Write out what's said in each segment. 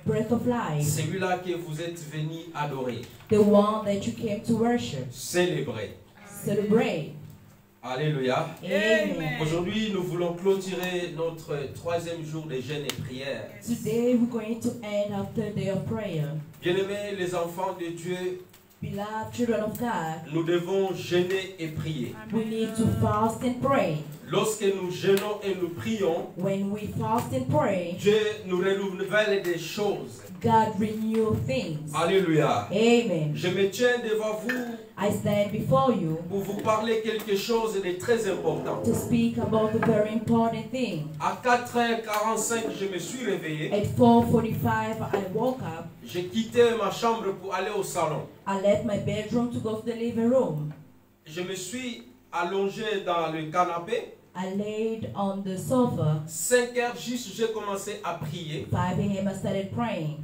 breath of life. Celui-là que vous êtes venu adorer, The one that you came to worship. célébrer. Celebrate. Alléluia. Amen. Aujourd'hui, nous voulons clôturer notre 3e jour de jeûne et prière. Today we're going to end our third day of prayer. Bien-aimés, les enfants de Dieu, Beloved children of God, nous devons jeûner et prier. we need to fast and pray. Lorsque nous jeûnons et nous prions, When we fast and pray, Dieu nous renouvelle des choses. God renew things. Alléluia. Amen. Je me tiens devant vous I stand before you pour vous parler quelque chose de très important. to speak about a very important thing. À 4h45, je me suis réveillé. At 4:45, I woke up. J'ai quitté ma chambre pour aller au salon. I left my bedroom to go to the living room. Je me suis allongé dans le canapé. I laid on the sofa. 5h juste, j'ai commencé à prier. 5 a.m. I started praying.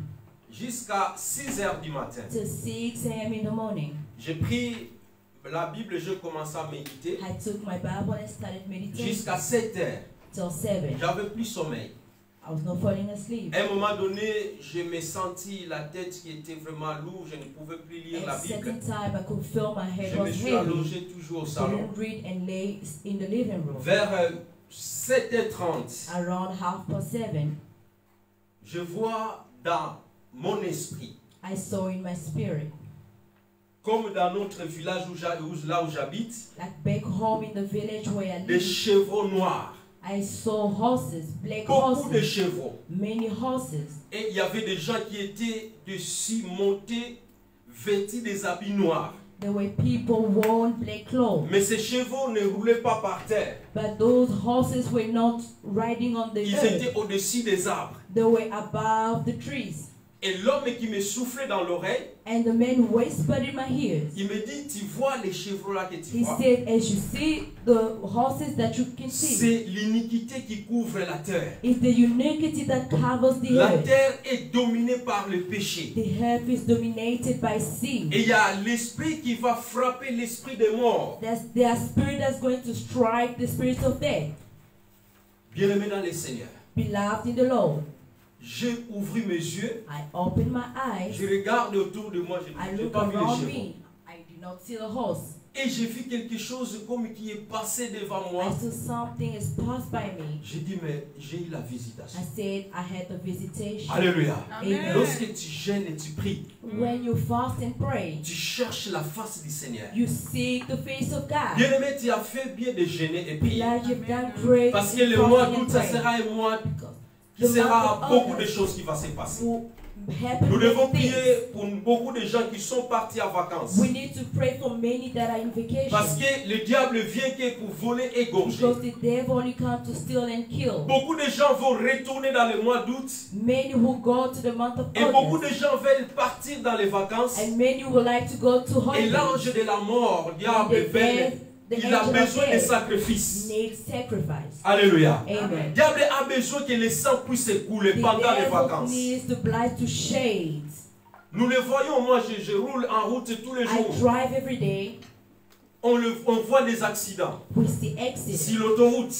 Jusqu'à 6h du matin. Till 6 a.m. in the morning. J'ai pris la Bible, j'ai commencé à méditer. I took my Bible and started meditating. Jusqu'à 7h. Till 7. J'avais plus sommeil. I was not falling asleep. À un moment donné, je me sentis la tête qui était vraiment lourde. Je ne pouvais plus lire la At a Bible. certain time, I could feel my head Je me was suis heavy. allongé toujours au salon. Couldn't read and lay in the living room. Vers 7h30, Around 7:30, je vois dans mon esprit, I saw in my spirit, comme dans notre village là où j'habite, like back home in the village where I des live, chevaux noirs. I saw horses, black Beaucoup de horses, chevaux. many horses. Et il y avait des gens qui étaient dessus, montés, vêtus des habits noirs. There were people worn black clothes, Mais ces chevaux ne roulaient pas par terre. but those horses were not riding on the Ils earth. étaient au-dessus des arbres. They were above the trees. Et l'homme qui me soufflait dans l'oreille, And the man whispered in my ears. il me dit, tu vois les chevaux là que tu He vois? said, as you see the horses that you can see, C'est l'iniquité qui couvre la terre. it's the iniquity that covers the La earth. terre est dominée par le péché. The earth is dominated by sin. Et il y a l'esprit qui va frapper l'esprit des morts. There's spirit that's going to strike the spirit of death. Bien-aimé dans le Seigneur, Beloved in the Lord, j'ai ouvert mes yeux, I open my eyes, je regarde autour de moi, je I n'ai look pas vu les around chevaux. me. I did not see a horse. Et j'ai vu quelque chose comme qui est passé devant moi. I saw something has passed by me. J'ai dit, mais j'ai eu la visitation. I said I had a visitation. Alléluia. Amen. Lorsque tu jeûnes et tu pries, When you fast and pray, tu cherches la face du Seigneur. you seek the face of God. Bien-aimé, tu as fait bien de jeûner et prier. Beloved, you've done great. Parce que le in mois fasting d'août, and ça praying. sera un mois Because qui sera month of beaucoup de August choses qui vont se passer. will happen Nous devons great things. prier pour beaucoup de gens qui sont partis en vacances. We need to pray for many that are in vacation. Parce que le diable vient que pour voler et égorger. Because the devil only comes to steal and kill. Beaucoup de gens vont retourner dans le mois d'août. Many who go to the month of Et beaucoup August. de gens veulent partir dans les vacances. And many would like to go to Et holidays. l'ange de la mort, And diable, the death, the il a angel of besoin de death sacrifices. needs sacrifice. Alléluia. Amen. Le diable a besoin que le sang puisse s'écouler The pendant les devil vacances. needs the blood to shade. Nous le voyons, moi je roule en route tous les I jours. drive every day. On voit des accidents We see accidents sur l'autoroute.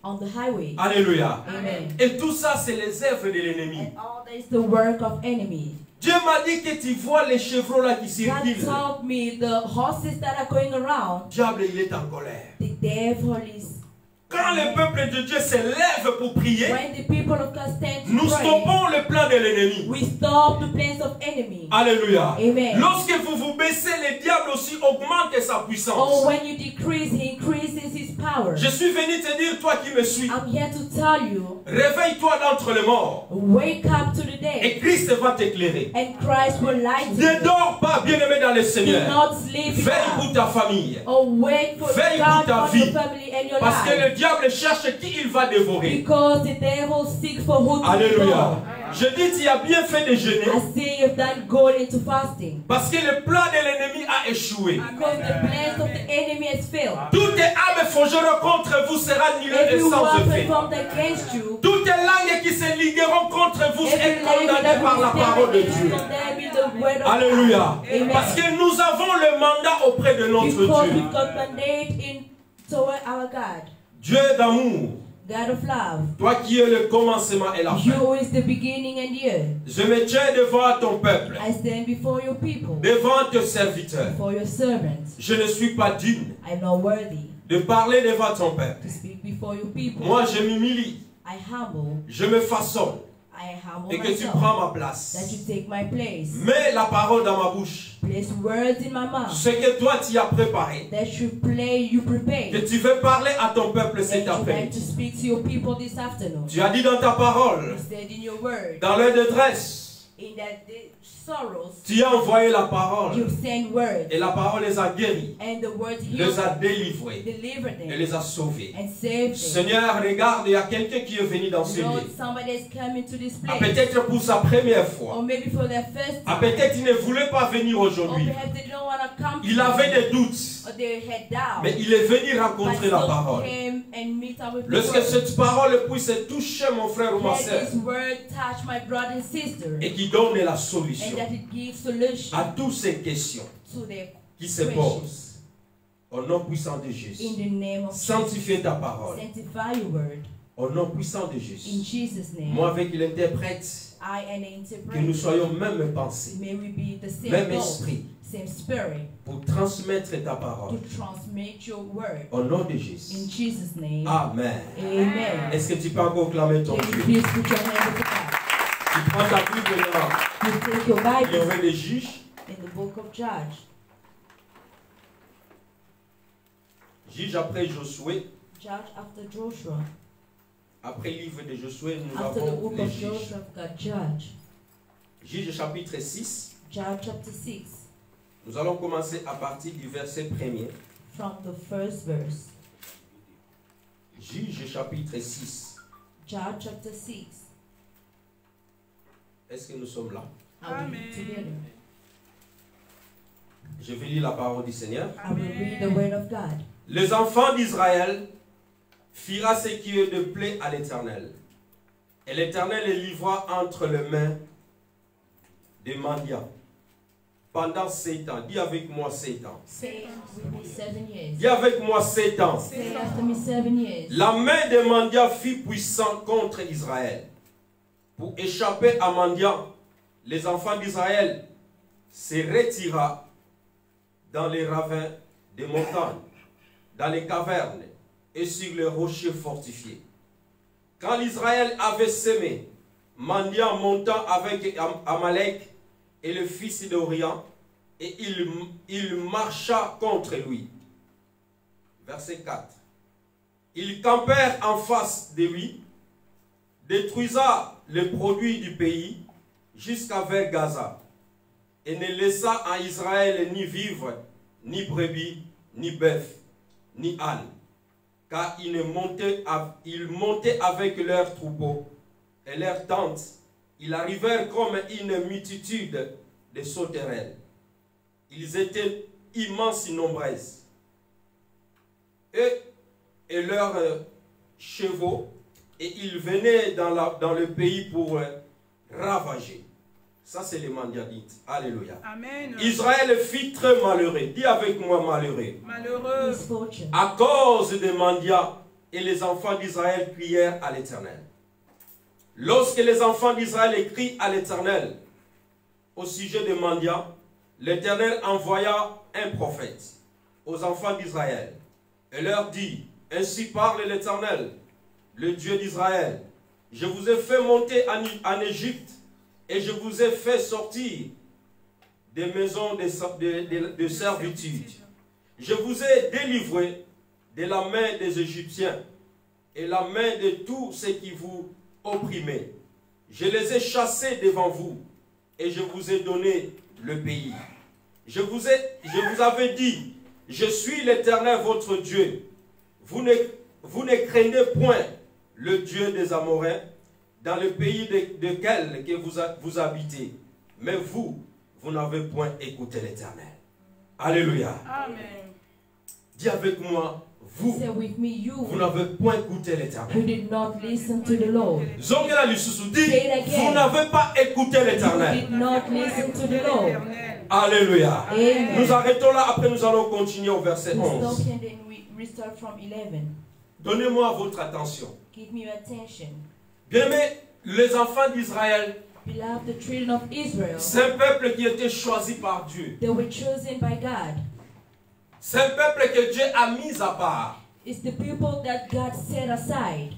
on the highway. Alléluia. Amen. Et tout ça, c'est les œuvres de l'ennemi. And all that is the work of enemy. Dieu m'a dit que tu vois les chevaux là qui God circulent. told me the horses that are going around, Le diable, il est en colère. the devil is. Quand le peuple de Dieu se lève pour prier, When the people of God stand to nous pray, stoppons le plan de l'ennemi. we stop the plans of enemy. Alléluia. Amen. Lorsque vous vous baissez, le diable aussi augmente sa puissance. Oh, when you decrease, he increases his power. Je suis venu te dire, toi qui me suis, I'm here to tell you, réveille-toi d'entre les morts. wake up to the day, Et Christ va t'éclairer. and Christ will light Ne you. dors pas, bien-aimé dans le Do Seigneur. not sleep Veille pour now. ta famille. Oh, wait for Veille God pour ta on vie. your family and your Parce que life. le diable cherche qui il va dévorer. Because the devil seeks for who to Alléluia. devour. Je dis, tu as bien fait de jeûner. I see you've done good into fasting. Parce que le plan de l'ennemi a échoué. Because the plans of the enemy has failed. Toutes les âmes forgeront contre vous sera annulée et Every sans weapon effet. formed against you, Toutes les langues qui se ligueront contre vous every seront language condamnées that par la parole de will stand Dieu. against them in the word of Alléluia. God. Amen. Parce que nous avons le mandat auprès de notre Because Dieu. we've got mandate in toward our God. Dieu d'amour. God of love. Toi qui es le commencement et la fin. You is the beginning and the end. Je me tiens devant ton peuple, I stand before your people, devant tes serviteurs. before your servants. Je ne suis pas digne I'm not worthy de parler devant ton peuple. to speak before your people. Moi, je m'humilie, I humble, je me façonne I humble et que tu myself, prends ma that place. you take my place. Mets la parole dans ma bouche. Place words in my mouth Ce que toi tu as préparé, that you prepare. que tu veux parler à ton peuple That cet you like to après-midi. speak to your people this afternoon. Tu as dit dans ta parole, You said in your word, dans leur détresse, in that the sorrows, tu as envoyé la parole you send words, et la parole les a guéris, and the words les healed a them, délivrés delivered et them, les a sauvés. and saved them. Seigneur, regarde, il y a quelqu'un qui est venu dans ce Lord, lieu. somebody is coming to this Ah, place. peut-être pour sa première Or fois. maybe for their first Ah, time. peut-être il ne voulait pas venir Or aujourd'hui. perhaps they don't want to come. Il avait des doutes, Or they had doubt. mais il est venu But rencontrer la still parole. came and meet up with the Lorsque word. cette parole puisse toucher mon frère ou ma Let soeur this word touch my brother and sister. et qui donne la And solution that it gives solution à toutes ces questions to their qui se posent. Au nom puissant de in Jésus. the name of Sanctifie ta Jesus. parole. Sanctify your word Au nom puissant de in Jésus. Jesus' name. Moi avec l'interprète, I and the que nous interpreter. soyons même pensée, May we be the same même goal, esprit, same spirit pour transmettre ta to parole. transmit your word Au nom de in Jésus. Jesus' name. Amen. Amen. Est-ce que tu peux encore clamer ton Can you Dieu? please put your hand to God? Tu prends ta Bible dans You take your le Bible livre des Juges. in the book of Judges. Juge après Josué. Judge after Joshua. Après le livre de Josué, nous After the avons book les of Juges. Joshua, we've got Judge. Juge chapitre 6. Judge chapter 6, Nous allons commencer à partir du verset 1er. from the first verse. Juge chapitre 6. Judge chapter 6. Est-ce que nous sommes là? Are we together? Je vais lire la parole du Seigneur. I will read the word of God. Les enfants d'Israël firent ce qui de plaît à l'Éternel. Et l'Éternel les livra entre les mains des mendiants pendant 7 ans. Dis avec moi 7 ans. Say with me 7 years. Dis avec moi 7 ans. Say after me 7 years. La main des mendiants fut puissante contre Israël. Pour échapper à mendiants, les enfants d'Israël se retirèrent dans les ravins des montagnes, dans les cavernes et sur les rochers fortifiés. Quand l'Israël avait semé, mendiant montant avec Amalek et le fils d'Orient, et il marcha contre lui. Verset 4. Ils campèrent en face de lui, détruisa les produits du pays jusqu'à vers Gaza, et ne laissa en Israël ni vivre, ni brebis, ni bœuf, ni âne, car ils montaient avec leurs troupeaux et leurs tentes. Ils arrivèrent comme une multitude de sauterelles. Ils étaient immenses et nombreuses. Eux et leurs chevaux, et ils venaient dans le pays pour ravager. Ça, c'est les mendiadites. Alléluia. Amen. Israël fut très malheureux. Dis avec moi malheureux. Malheureux. Misfortune. À cause des mendiants, et les enfants d'Israël crièrent à l'Éternel. Lorsque les enfants d'Israël crient à l'Éternel au sujet des mendiants, l'Éternel envoya un prophète aux enfants d'Israël et leur dit: ainsi parle l'Éternel, le Dieu d'Israël. Je vous ai fait monter en Égypte et je vous ai fait sortir des maisons de servitude. Je vous ai délivré de la main des Égyptiens et la main de tous ceux qui vous opprimaient. Je les ai chassés devant vous et je vous ai donné le pays. Je vous avais dit: je suis l'Éternel votre Dieu. Vous ne craignez point le Dieu des Amoréens dans le pays desquels que vous habitez. Mais vous n'avez point écouté l'Éternel. Alléluia. Amen. Dis avec moi, Say with me, you vous n'avez point écouté who l'Éternel. did not listen to the Lord. Zongela Lisusu dit, Say it again. vous n'avez pas écouté You l'Éternel. did not listen to the Lord. Éternel. Alléluia. Amen. Nous arrêtons là, après nous allons continuer au verset We 11. stop and then we restart from 11. Donnez-moi votre attention. Give me your attention. Bien-aimés, les enfants d'Israël, Beloved, the children of Israel, c'est un peuple qui était choisi par Dieu. they were chosen by God. C'est un peuple que Dieu a mis à part. It's the people that God set aside.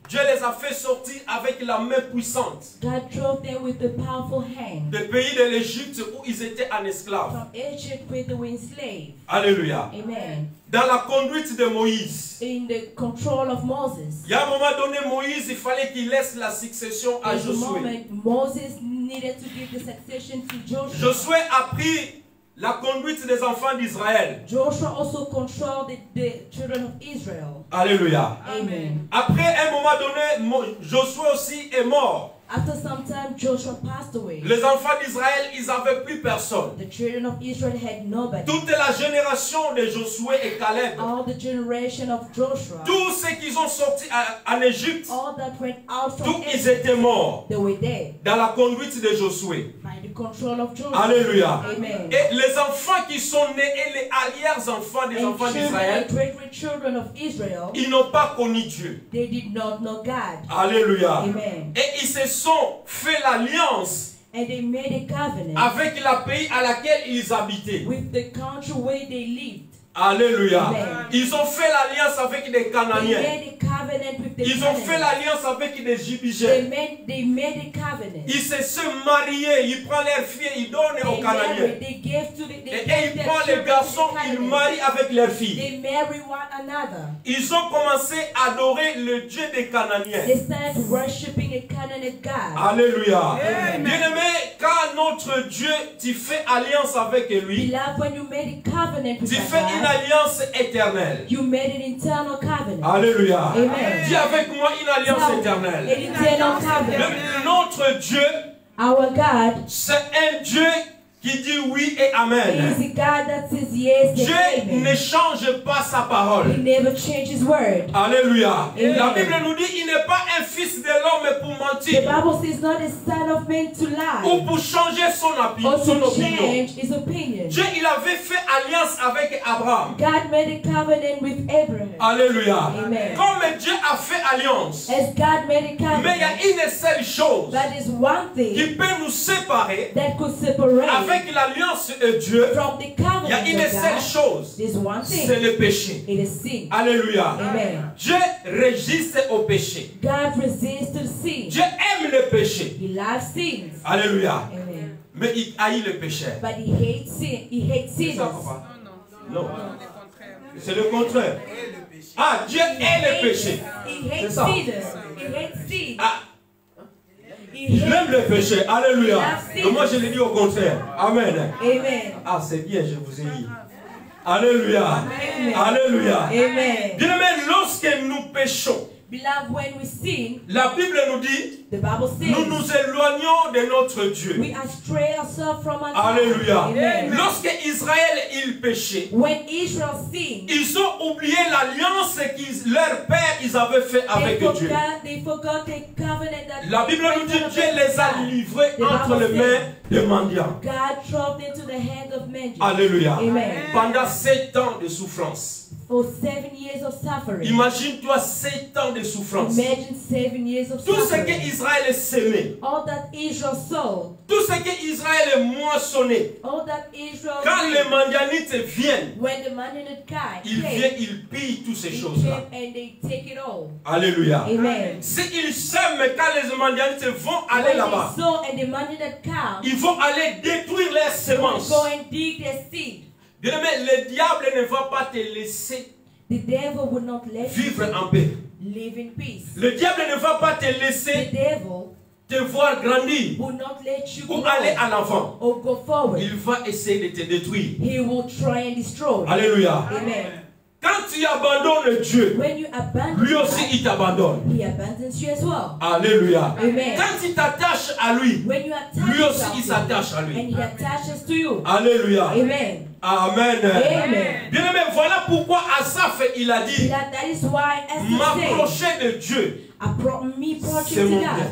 Dieu les a fait sortir avec la main puissante God drove them with a powerful hand des pays de l'Égypte où ils étaient en esclaves. from Egypt where they were enslaved. Alléluia. Amen. Dans la conduite de Moïse, In the control of Moses. il y a un moment donné, Moïse, il fallait qu'il laisse la succession à At the Josué. moment, Moses needed to give the succession to Joshua. Josué a pris la conduite des enfants d'Israël. Joshua also controlled the children of Israel. Alléluia. Amen. Après un moment donné, Josué aussi est mort. After some time, Joshua passed away. Les enfants d'Israël, ils n'avaient plus personne. The children of Israel had nobody. Toute la génération de Josué et Caleb, All the generation of Joshua, tous ceux qui sont sortis en Égypte, all that went out tous from ils Egypt, étaient morts they were dead dans la conduite de Josué. by the control of Joshua. Alléluia. Amen. Et les enfants qui sont nés et les arrière-enfants des And enfants children, d'Israël, the great children of Israel, ils n'ont pas connu Dieu. they did not know God. Alléluia. Amen. Et ils se sont fait l'alliance And they made a covenant avec la pays à laquelle ils habitaient. with the country where they lived. Alléluia. Amen. Ils ont fait l'alliance avec des They Canaaniens. made a covenant with the Ils ont fait Canaanites. l'alliance avec des They Jibigènes. made a covenant. Ils se sont mariés. Ils prennent leurs filles, ils donnent aux They Canaaniens. married, they gave to the, they Et gave ils their prennent les children to garçons, the ils Canaanites. marient avec leurs filles. They marry one another. Ils ont commencé à adorer le Dieu des Canaaniens. They started worshiping a Canaanite God. Alléluia. Amen. Bien-aimé, quand notre Dieu, tu fais alliance avec lui, Beloved, when you made a covenant with tu that fais une God, alliance éternelle. you made an eternal covenant. Alléluia. Amen. Dis avec moi une alliance An éternelle. eternal covenant. Notre Dieu, Our God c'est un Dieu qui dit oui et is amen. a God that says yes Dieu and ne amen. change pas sa He parole. never changed his word. Alléluia. Amen. La Bible nous dit il n'est pas un fils de l'homme pour The mentir Bible says not a son of man to ou lie pour changer son or opinion. to change his opinion. Dieu, il avait fait alliance avec Abraham. God made a covenant with Abraham. Alléluia. Amen. Comme Dieu a fait alliance, As God made a mais il y a covenant, une seule chose that is one qui thing peut nous séparer that could separate avec l'alliance de Dieu. from the Il y a covenant une of seule God. chose, There's one c'est thing. le péché. It is sin. Alléluia. Amen. Dieu résiste au péché. God resists to sin. Dieu aime le péché. He loves sins. Alléluia. Amen. Mais il haït le péché. But he hates sin. He hates C'est ça, sinners. papa? Non. C'est le contraire. Ah, Dieu hait le péché. He hates C'est ça. sinners. He hates sin. Ah, He il aime le péché. Alléluia. Merci. Et moi, je l'ai dit au contraire. Amen. Amen. Ah, c'est bien, je vous ai dit. Alléluia. Amen. Alléluia. Amen. Bien aimé, lorsque nous péchons, Beloved, when we sin, la Bible nous dit, the Bible nous says nous éloignons de notre Dieu. we astray ourselves from our God. Alléluia. Amen. Lorsque Israël, il péchait, When Israel sinned, ils ont oublié l'alliance que leurs pères ils avaient fait avec Dieu. they forgot the covenant that La Bible nous dit Dieu les a livrés The entre les Bible mains says des mendiants. God dropped into the hand of men. Alléluia. Amen. Pendant 7 ans de souffrance. For 7 years of suffering. Imagine-toi 7 ans de souffrance. Imagine 7 years of Tout ce suffering. que Israël semait, All that Israel sowed, tout ce que Israël moissonnait, all that Israel quand did, les mendianites viennent, when the Mennonite ils came, viennent, ils pillent toutes ces they choses-là. came and they take it all. Alléluia. Amen. S'ils sèment, quand les mendianites vont aller When là-bas, they sow and the Mennonite come, ils vont aller détruire leurs semences. go and dig their seed. Bien aimé, le diable ne va pas te laisser The devil will not let vivre you en paix. live in peace. Le diable ne va pas te The laisser devil te voir grandir will not let you ou grow aller en avant. or go forward. Il va essayer de te détruire. He will try and destroy. Alléluia. Amen. Quand tu abandonnes Dieu, When you abandon lui aussi God, il t'abandonne. He abandons you as well. Alléluia. Amen. Quand tu t'attaches à lui, When you attach lui aussi il yourself to s'attache à Him, lui. and He attaches to you. Alléluia. Amen. Amen. Amen. Bien aimé, voilà pourquoi Asaph il a dit, That is why, as he said, m'approcher de Dieu, me c'est approaching mon to bien. God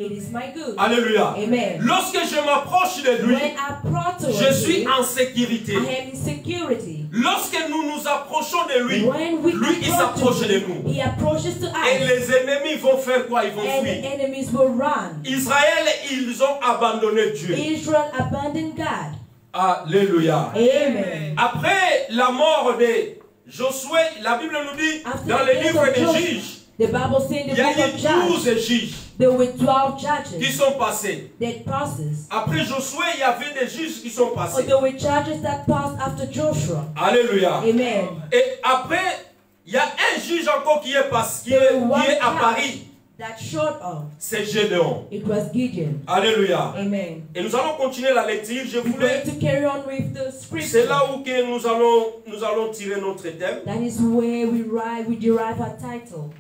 It is my good. Alléluia. Amen. Lorsque je m'approche de lui, When I approach je suis him, en sécurité. I am in security. Lorsque nous nous approchons de lui, When we lui il s'approche de nous. he approaches to Et us, les ennemis vont faire quoi? Ils vont and the fuir. enemies will run. Israël, ils ont abandonné Dieu. Israel abandoned God. Alléluia. Amen. Après la mort de Josué, la Bible nous dit, After dans the le death livre of des Joshua, juges, the Bible says in il the y a book eu of Judges, 12 juges there were 12 qui judges sont passés. that passes. Après Josué, il y avait des juges qui sont Or passés. there were judges that passed after Joshua. Alléluia. Amen. Et après, il y a un juge encore qui est passé, qui est à Paris. That short of C'est Gédéon. it was Gideon. Alléluia. Amen. Et nous allons continuer la lecture. Je We're voulais. going to carry on with the C'est scripture. là où que nous allons tirer notre thème. That is where we derive our title.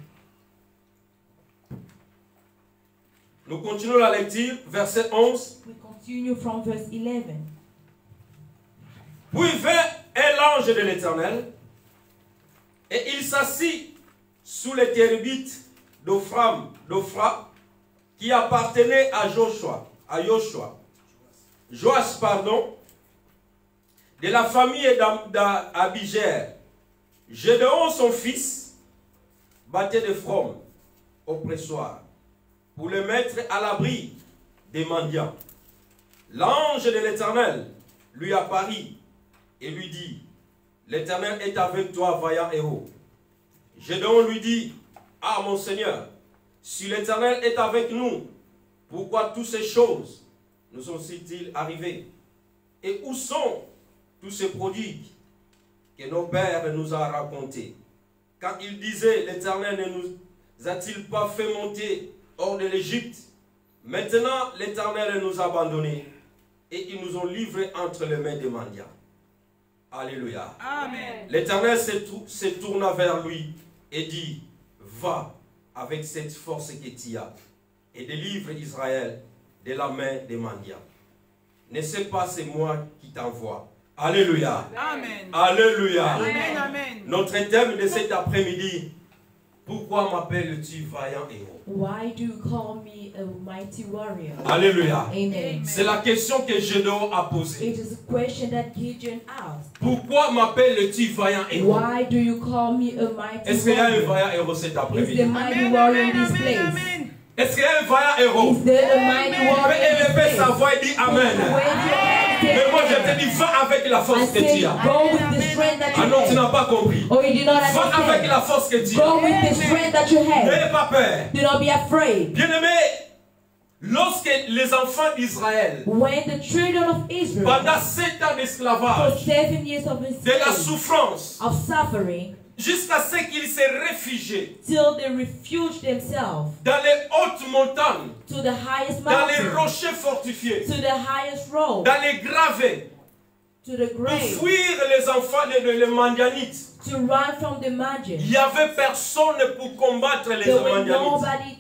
Nous continuons la lecture, verset 11. We continue from verse 11. Puis vint un ange de l'Éternel, et il s'assit sous les térbites d'Ophra, qui appartenait à Joas, de la famille d'Abijère. Gédéon, son fils, battait de frommes au pressoir pour le mettre à l'abri des mendiants. L'ange de l'Éternel lui apparut et lui dit, l'Éternel est avec toi, vaillant héros. Gédéon lui dit, ah mon Seigneur, si l'Éternel est avec nous, pourquoi toutes ces choses nous sont-ils arrivées? Et où sont tous ces prodigues que nos pères nous ont racontés? Quand ils disaient, l'Éternel ne nous a-t-il pas fait monter hors de l'Égypte? Maintenant, l'Éternel nous a abandonnés et ils nous ont livrés entre les mains des mendiants. Alléluia. Amen. L'Éternel se tourna vers lui et dit, va avec cette force que tu as et délivre Israël de la main des mendiants. Ne sais pas, c'est moi qui t'envoie. Alléluia. Amen. Alléluia. Amen. Amen. Notre thème de cet après-midi, pourquoi m'appelles-tu vaillant héros? Why do you call me a mighty warrior? Alléluia. Amen. C'est la question que Gédéon a posée. It is a question that Gideon asked. Pourquoi m'appelles-tu vaillant héros? Why do you call me a mighty Est-ce qu'il y a un warrior? vaillant héros cet Is après-midi? the mighty Amen. warrior in Amen. this Amen. place? Amen. Est-ce qu'il y a un vaillant héros? Is there a mighty Amen. warrior Fais in this élever sa place? voix et dis Amen. Mais Mais moi je te dis, va avec la force que tu as. go with the strength that Ah you non, tu have. n'as pas compris. Or you do not Va avec understand. la force que tu as. Go with the strength that you have. N'aie pas peur. Do not be afraid. Bien-aimé, lorsque les enfants d'Israël, When the children of Israel, pendant 7 ans for d'esclavage, 7 years of de la enslavement, souffrance, of suffering, jusqu'à ce qu'ils se réfugient till they refuge themselves dans les hautes montagnes, to the highest dans les mountain, rochers fortifiés, to the highest road, dans les gravets, to the pour grave, fuir les enfants les Mandianites. to run from the margin. Il n'y avait personne pour combattre les There were Mandianites. nobody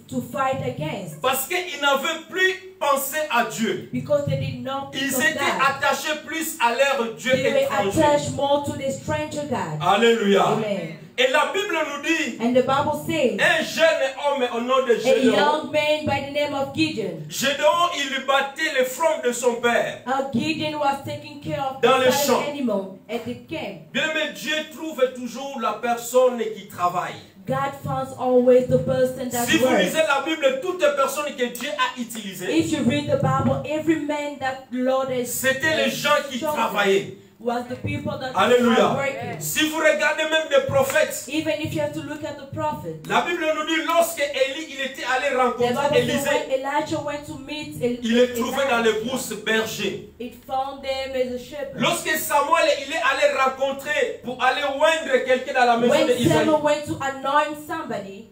to fight against, Parce qu'ils n'avaient plus pensé à Dieu. because they did not think Ils of étaient God. attachés plus à leur Dieu They were étranger. attached more to the stranger God. Alléluia. Amen. Et la Bible nous dit, And the Bible says, un jeune homme au nom de a Gédéon, young man by the name of Gideon. Gédéon, il battait les fronts de son père. Gideon was taking care of Dans le the champ. animal at the camp. Bien, mais Dieu trouve toujours la personne qui travaille. God finds always the person that Si vous works. lisez la Bible, toutes les personnes que Dieu a utilisées, If you read the Bible, every man that the Lord has c'était les gens qui chosen travaillaient. was the people that Alléluia. are working. Si vous regardez même des prophètes, Even if you have to look at the prophet, la Bible nous dit lorsque Élie il était allé the rencontrer Bible says Élisée, when Elijah went to meet il les trouvait dans les brousses bergers. it found them as a shepherd. Lorsque Samuel il est allé rencontrer pour aller oindre quelqu'un dans la maison When d'Israël, Samuel went to anoint somebody,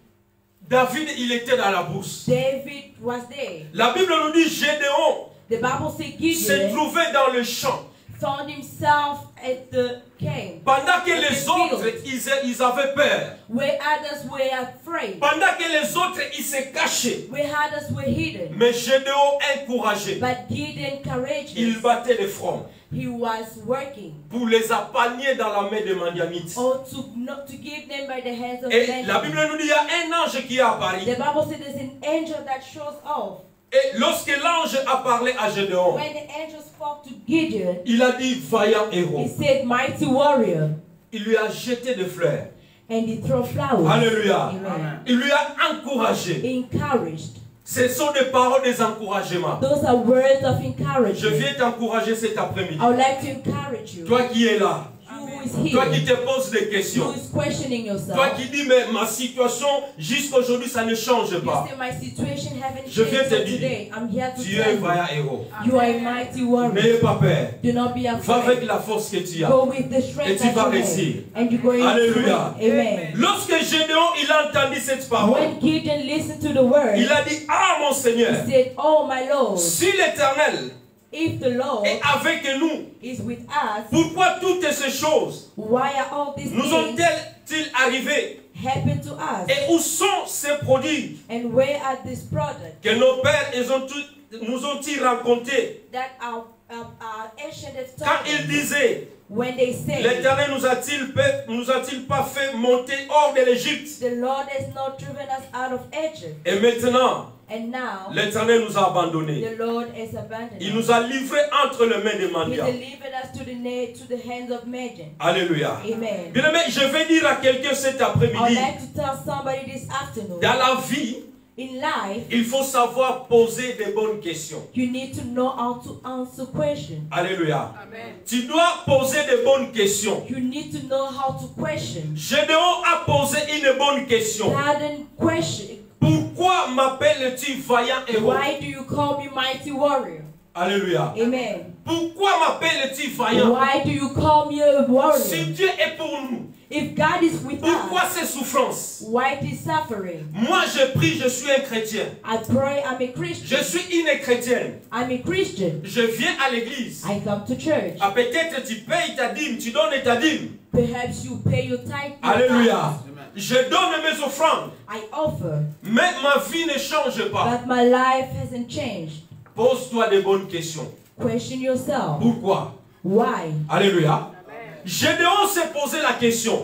David il était dans la brousse. David was there. La Bible nous dit Gédéon The Bible says se Gideon trouvait dans le champ. found himself at the camp. Pendant que les autres, ils avaient peur. Where others were afraid. Pendant que les autres, ils se cachaient. Where others were hidden. Mais Gédéon encourageait. But Gideon courageous. Il battait les fronts. He was working. Pour les apanier dans la main des Madianites. Or to give them by the hands of Et men. la Bible nous dit, il y a un ange qui est apparu. The Bible says there's an angel that shows off. Et lorsque l'ange a parlé à Gédéon, When the angel spoke to Gideon, il a dit vaillant héros. he said, mighty warrior. Il lui a jeté des fleurs. And he threw flowers. Alléluia. Amen. Il lui a encouragé. Encouraged. Ce sont des paroles des encouragements. Those are words of Je encouragement. viens t'encourager cet après-midi. I would like to encourage you. Toi qui es là, You who is toi here, qui te poses des who questions, is questioning yourself. toi qui dis mais ma situation jusqu'à aujourd'hui ça ne change You pas. say my situation haven't Je viens changed te till dire, today. I'm here to Tu es un tell you. vaillant héros. You are a mighty warrior. N'ayez pas peur. Do not be Va avec afraid. la force que tu as. Go with the Et strength tu that vas you réussir. have. And you're going Alléluia. to win. Amen. Lorsque Gédéon il a entendu cette parole, When Gideon listened to the word, il a dit ah mon he Seigneur, said, oh my Lord, si l'Éternel if the Lord est avec nous, is with us, pourquoi toutes ces choses why are all these nous things ont-elles arrivé? happen to us? Et où sont ces prodiges And where are these products que nos pères nous ont-ils rencontrés that our ancient have quand taught ils us? disaient When they say, l'Éternel nous a-t-il pas fait monter hors de l'Égypte? the Lord has not driven us out of Egypt, Et maintenant, and now l'Éternel nous a abandonnés. the Lord has abandoned Il us. nous a livrés entre les mains des He mendiants. delivered us to the hands of Midian. Alléluia. Amen. Bien aimé, je vais dire à quelqu'un cet I would après-midi, like to tell somebody this afternoon, dans la vie, in life, il faut savoir poser des bonnes questions. you need to know how to answer questions. Alléluia. Amen. Tu dois poser des bonnes questions. You need to know how to question. Gédéon a posé une bonne question. Pardon question. Pourquoi m'appelles-tu vaillant héros? Why do you call me mighty warrior? Alléluia. Amen. Pourquoi m'appelles-tu vaillant? Why do you call me a warrior? Si Dieu est pour nous, If God is with pourquoi us, ces souffrances? why is suffering? Moi je prie, je suis un chrétien. I pray, I'm a Je Christian. suis une chrétienne. I'm a Christian. Je viens à l'église. I come to church. Ah, peut-être tu payes ta dîme, tu donnes ta dîme. Perhaps you pay your tithe. your Alléluia. tithes. Je donne mes offrandes. I offer, Mais ma vie ne change pas. but my life hasn't changed. Pose-toi des bonnes questions. Question yourself. Pourquoi? Why? Alléluia. Gédéon s'est posé la question.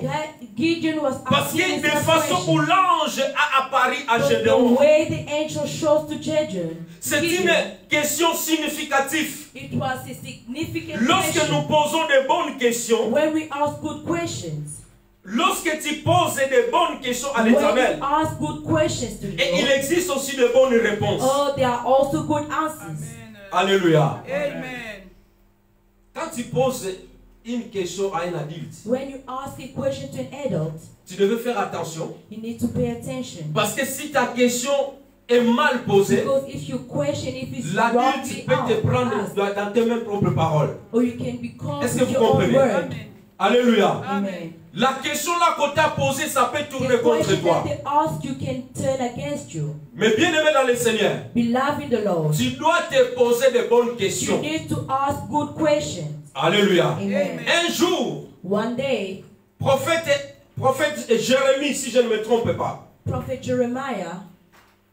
Gideon was Parce asking que de this façon où question. l'ange a apparu à But the Gédéon, way the angel shows to Gideon, c'est une question significative. it was a significant Lorsque question. nous posons des bonnes questions, When we ask good questions, lorsque tu poses des bonnes questions à when l'Éternel, you ask good questions to et il God, existe aussi de bonnes réponses. oh, there are also good answers. Alléluia. Amen. Quand tu poses une question à un adulte, When you ask a question to an adult, tu devais faire attention. you need to pay attention. Parce que si ta question est mal posée, Because if you question if it's l'adulte wrongly peut te prendre asked, dans tes mêmes propres paroles. or you can be called Est-ce que with vous your own comprenez? word. Amen. Alléluia. Amen. La question là qu'on t'a posée, ça peut tourner The contre question toi. that they ask you can turn against you. Mais bien aimé dans le Seigneur, Beloved in the Lord, tu dois te poser de bonnes you questions. need to ask good questions. Alléluia. Amen. Un jour, One day, prophète Jérémie, si je ne me trompe pas, Prophet Jeremiah,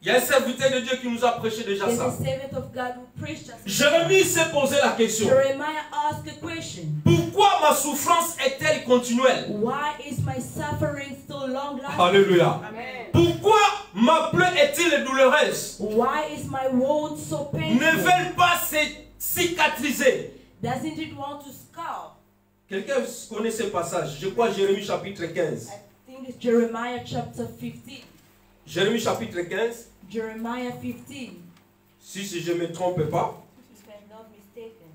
il y a un serviteur de Dieu qui nous a prêché déjà there's ça. a servant of God who preached us. Jérémie s'est posé la question. Jeremiah asked a question. Pourquoi ma souffrance est-elle continuelle? Why is my suffering so long lasting? Alléluia. Amen. Pourquoi ma plaie est-elle douloureuse? Why is my wound so Ne painful? veulent pas se cicatriser. Doesn't it want to scar? Quelqu'un connaît ce passage? Je crois Jérémie chapitre 15. I think it's Jeremiah chapter 15. Jérémie chapitre 15. Jeremiah 15, Si je ne me trompe pas. if I'm not mistaken.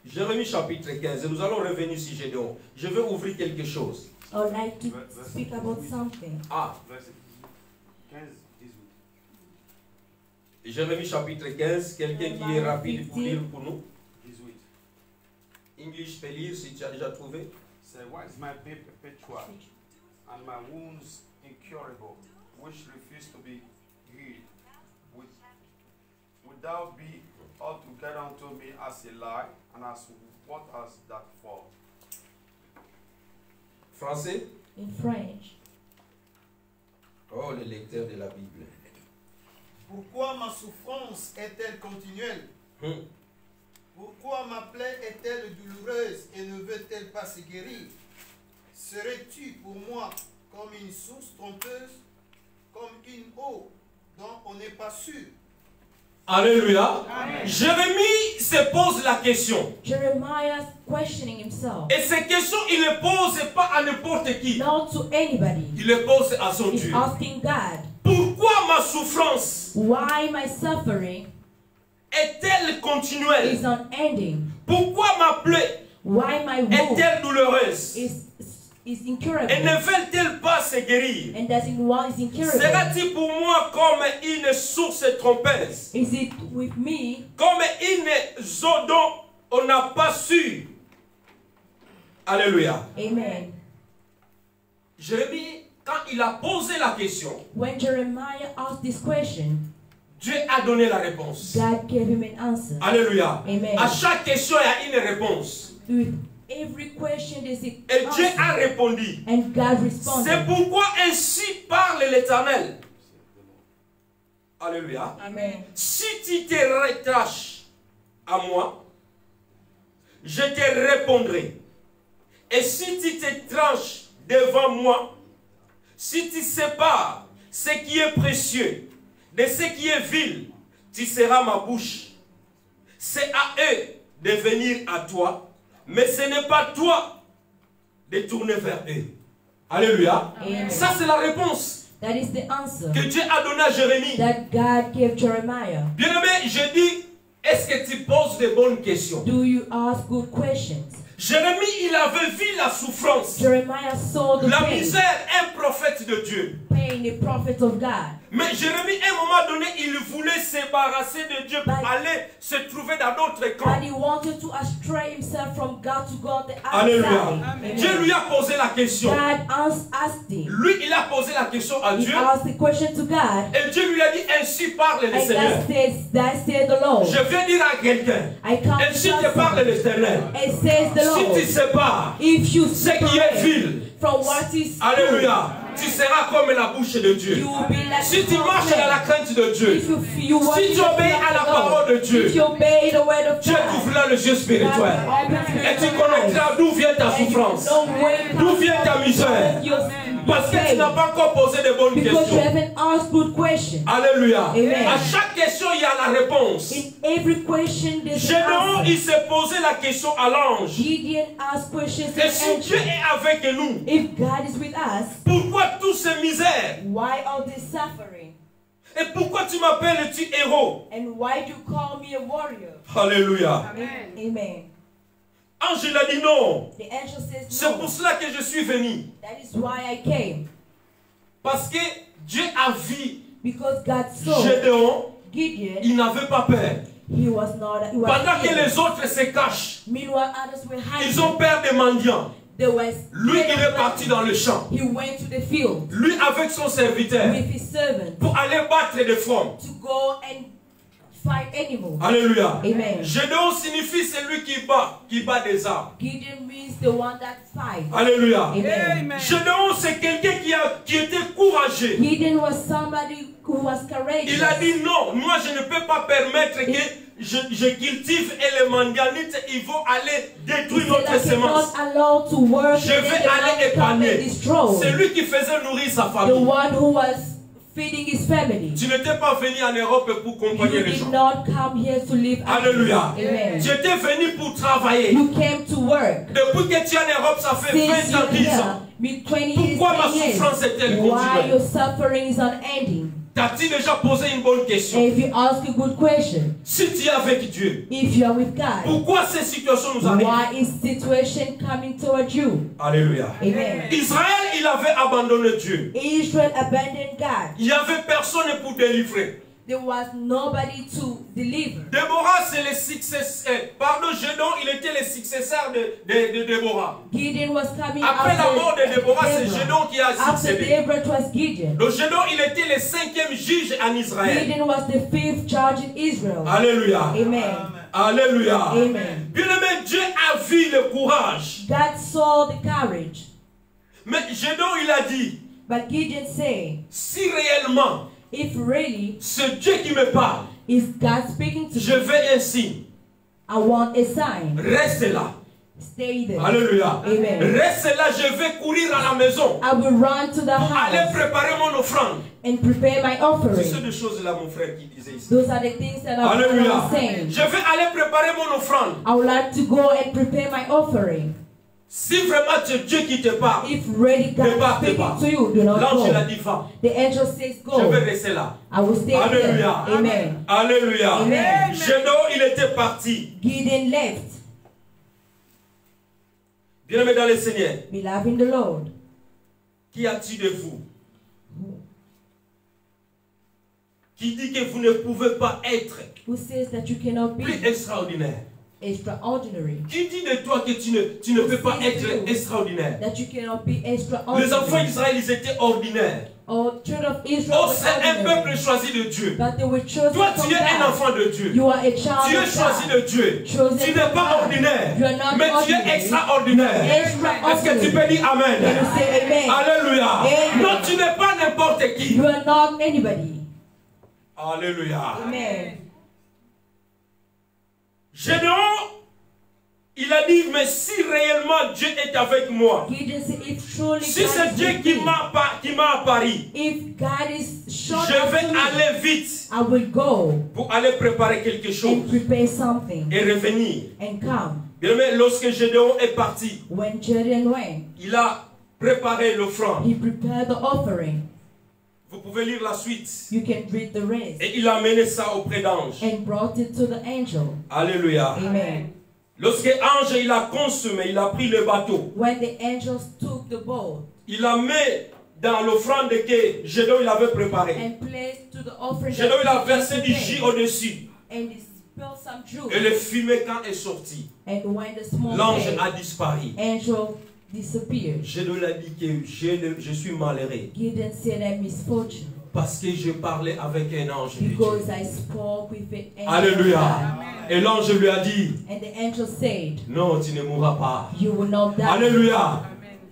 Jérémie chapitre 15. Et nous allons revenir sur Gédéon. Je vais ouvrir quelque chose. I would like to speak about something. Ah, Verset 15, 18. Jérémie chapitre 15. Quelqu'un qui est rapide pour lire pour nous. 18. English peut lire si tu as déjà trouvé. Say, why is my pain perpetual and my wounds incurable, which refuse to be healed? Would thou be altogether get unto me as a lie, and as what has that for? Français? In French. Oh, les lecteurs de la Bible. Pourquoi ma souffrance est-elle continuelle? Pourquoi ma plaie est-elle douloureuse et ne veut-elle pas se guérir? Serais-tu pour moi comme une source trompeuse, comme une eau dont on n'est pas sûr? Alléluia. Jérémie se pose la question. Jeremiah questioning himself. Et ces questions, il ne les pose pas à n'importe qui. Not to anybody. Il les pose à son He's Dieu. asking God, Pourquoi ma souffrance why my suffering est-elle continuelle? is unending? Pourquoi ma plaie Why my wound est-elle douloureuse? is incurable? Et ne veut-elle pas se guérir? And doesn't want is incurable? Sera-t-il pour moi comme une source trompeuse? Is it with me Comme une eau dont on n'a pas su? Alléluia. Amen. Jérémie, quand il a posé la question, When Jeremiah asked this question, Dieu a donné la réponse. God gave him an answer. Alléluia. Amen. À chaque question, il y a une réponse. With every question there's Et an Dieu a answer. répondu. And God C'est responded. pourquoi ainsi parle l'Éternel. Alléluia. Amen. Si tu te rattaches à moi, je te répondrai. Et si tu te tranches devant moi, si tu sépares ce qui est précieux de ce qui est vil, tu seras ma bouche. C'est à eux de venir à toi, mais ce n'est pas toi de tourner vers eux. Alléluia. Amen. Ça, c'est la réponse That is the answer que Dieu a donnée à Jérémie. that God gave Jeremiah. Bien-aimé, je dis, est-ce que tu poses de bonnes questions? Do you ask good questions? Jérémie, il avait vu la souffrance, Jeremiah saw the la pain, misère, un prophète de Dieu. the prophet of God. Mais Jérémie, à un moment donné, il voulait se débarrasser de Dieu pour But- aller se trouver dans d'autres But camps. he wanted to astray himself from God to go on the Alléluia. outside. Amen. Dieu lui a posé la question. God asked him. Lui, il a posé la question à He Dieu. asked the question to God. Et Dieu lui a dit, ainsi parle le And Seigneur. that said the Lord. Je viens dire à quelqu'un, I come ainsi to te tell parle someone. l'Éternel. It says the Si Lord. tu sépares If you ce qui est separate vil, from what is alléluia, tu seras comme la bouche de Dieu. you will be like Si tu marches dans la crainte de Dieu, If you walk si in tu the obéis fear à la of the Lord, parole de Dieu, if you obey the word of Dieu God, t'ouvrira les yeux spirituels. Et tu connaîtras d'où vient ta souffrance, d'où vient ta misère. Parce que tu n'as pas encore posé de bonnes because you questions. haven't asked good questions. Alléluia. Amen. À chaque question, il y a la réponse. In every question there's an Gédéon, answer. il s'est posé la question à l'ange. Gideon asked questions to Et si Dieu answer. est avec nous, If God is with us, pourquoi toutes ces misères? why all this suffering? Et pourquoi tu m'appelles-tu héros? And why do you call me a warrior? Alléluia. Amen. Ange, il a dit non. The angel says C'est no. pour cela que je suis venu. That is why I came. Parce que Dieu a vu Because God saw Gédéon, Gideon, il n'avait pas peur. he was not. He was Pendant que scared. les autres se cachent, Meanwhile, others were hiding. ils ont peur des mendiants. They were Lui, scared il est of parti them. dans le champ. He went to the field Lui, avec son serviteur, with his servant pour aller battre des fronts. to go and fight animals. Alléluia. Amen. Gédéon signifie celui qui bat des arbres. Gideon means the one that fights. Alléluia. Amen. Gédéon, c'est quelqu'un qui était courageux. Gideon was somebody who was courageous. Il a dit non, moi je ne peux pas permettre que je cultive et les mendianites, ils vont aller He détruire said, notre I semence. cannot allow to work Je and vais then the aller man come and épargner. destroy. C'est lui qui faisait nourrir sa The famille. one who was feeding his family. Tu n'étais pas venu en Europe pour You accompagner les did gens. not come here to live. Alléluia. Amen. Tu étais venu pour travailler. You came to work. Depuis que tu es en Europe, ça fait Since 20 ans, you're 10 here, ans. with 20 years, Pourquoi ma 10 years, souffrance est-elle why continuelle? your suffering is unending? T'as-tu déjà posé une bonne question? If you ask a good question, Si tu es avec Dieu, if you are with God, pourquoi ces situations nous arrivent? why is situation coming toward you? Alléluia. Amen. Israël, il avait abandonné Dieu. Israel abandoned God. Il n'y avait personne pour délivrer. There was nobody to deliver. Déborah, c'est le successeur. Pardon, Gédéon, il était le successeur de Déborah. Gideon was coming Après la mort de Déborah, c'est Deborah. Gédéon qui a After succédé. Deborah, it was Gideon. Donc Gédéon, il était le 5e juge en Israël. Gideon was the 5th judge in Israel. Alléluia. Amen. Alléluia. Amen. Bien-aimé, Dieu a vu le courage. God saw the courage. Mais Gédéon, il a dit, But Gideon said, si réellement if really c'est Dieu qui me parle, is God speaking to je me, veux un signe. I want a sign. Reste là. Stay there. Alléluia. Amen. Reste là, je vais courir à la maison. I will run to the Pour aller house préparer mon offrande. and prepare my C'est offering. ces choses-là, mon frère, qui disait ici. Those are the things that Alléluia. I'm saying. Je vais aller préparer mon offrande. I would like to go and prepare my offering. Si vraiment c'est Dieu qui te parle, If really God is speaking to you, do not l'ange l'a go. dit, va. The angel says Je go. vais rester là. I will stay Alléluia. there. Amen. Alléluia. Amen. Gédéon, il était parti. Gideon left. Bien-aimé dans le Seigneur, Beloved in the Lord. qui a-t-il de vous qui dit que vous ne pouvez pas être Who says that you cannot plus be extraordinaire? extraordinary? Qui dit de toi que tu ne peux pas être extraordinaire? That you cannot be Les extraordinary? enfants d'Israël, ils étaient ordinaires. Or children of Israel Oh, were c'est un ordinary. peuple choisi de Dieu. But they were chosen Toi, from tu es un God. enfant de Dieu. You are a child Tu es of choisi God. de Dieu. Chosen Tu n'es from pas God. ordinaire, You are not mais tu ordinary. es extraordinaire. Est-ce que tu peux dire Amen? Can you say amen? Alléluia. Amen. Non, tu n'es pas n'importe qui. You are not anybody. Alléluia. Amen. Gédéon, il a dit, mais si réellement Dieu est avec moi, Gideon said, if truly si God c'est is Dieu with qui me, m'a apparu, if God is shown je up vais to me, aller vite I will go pour aller préparer quelque chose and prepare something et revenir. and come. Bien aimé, lorsque Gédéon est parti, When Gideon went, il a préparé l'offrande. he prepared the offering. Vous pouvez lire la suite. You can read the rest. Et il a amené ça auprès d'Ange. And brought it to the angel. Alléluia. Amen. Lorsque Ange il a consommé, il a pris le bateau. When the angels took the boat Il a mis dans l'offrande que Gédéon il avait préparée. and placed to the offering, Gédéon il a that versé du he jus prepared, au-dessus. and he spilled some juice. Et le fumée quand est sorti, And when the smoke l'ange came, a disparu. angel disappeared. Gédéon a dit que je suis malheureux Gideon said, "I'm misfortune parce que je parlais avec un ange de Dieu. because I spoke with an angel." Alléluia. of God." Et l'ange lui a dit, And the angel said, non, tu ne mourras pas. "You will not die." Alléluia.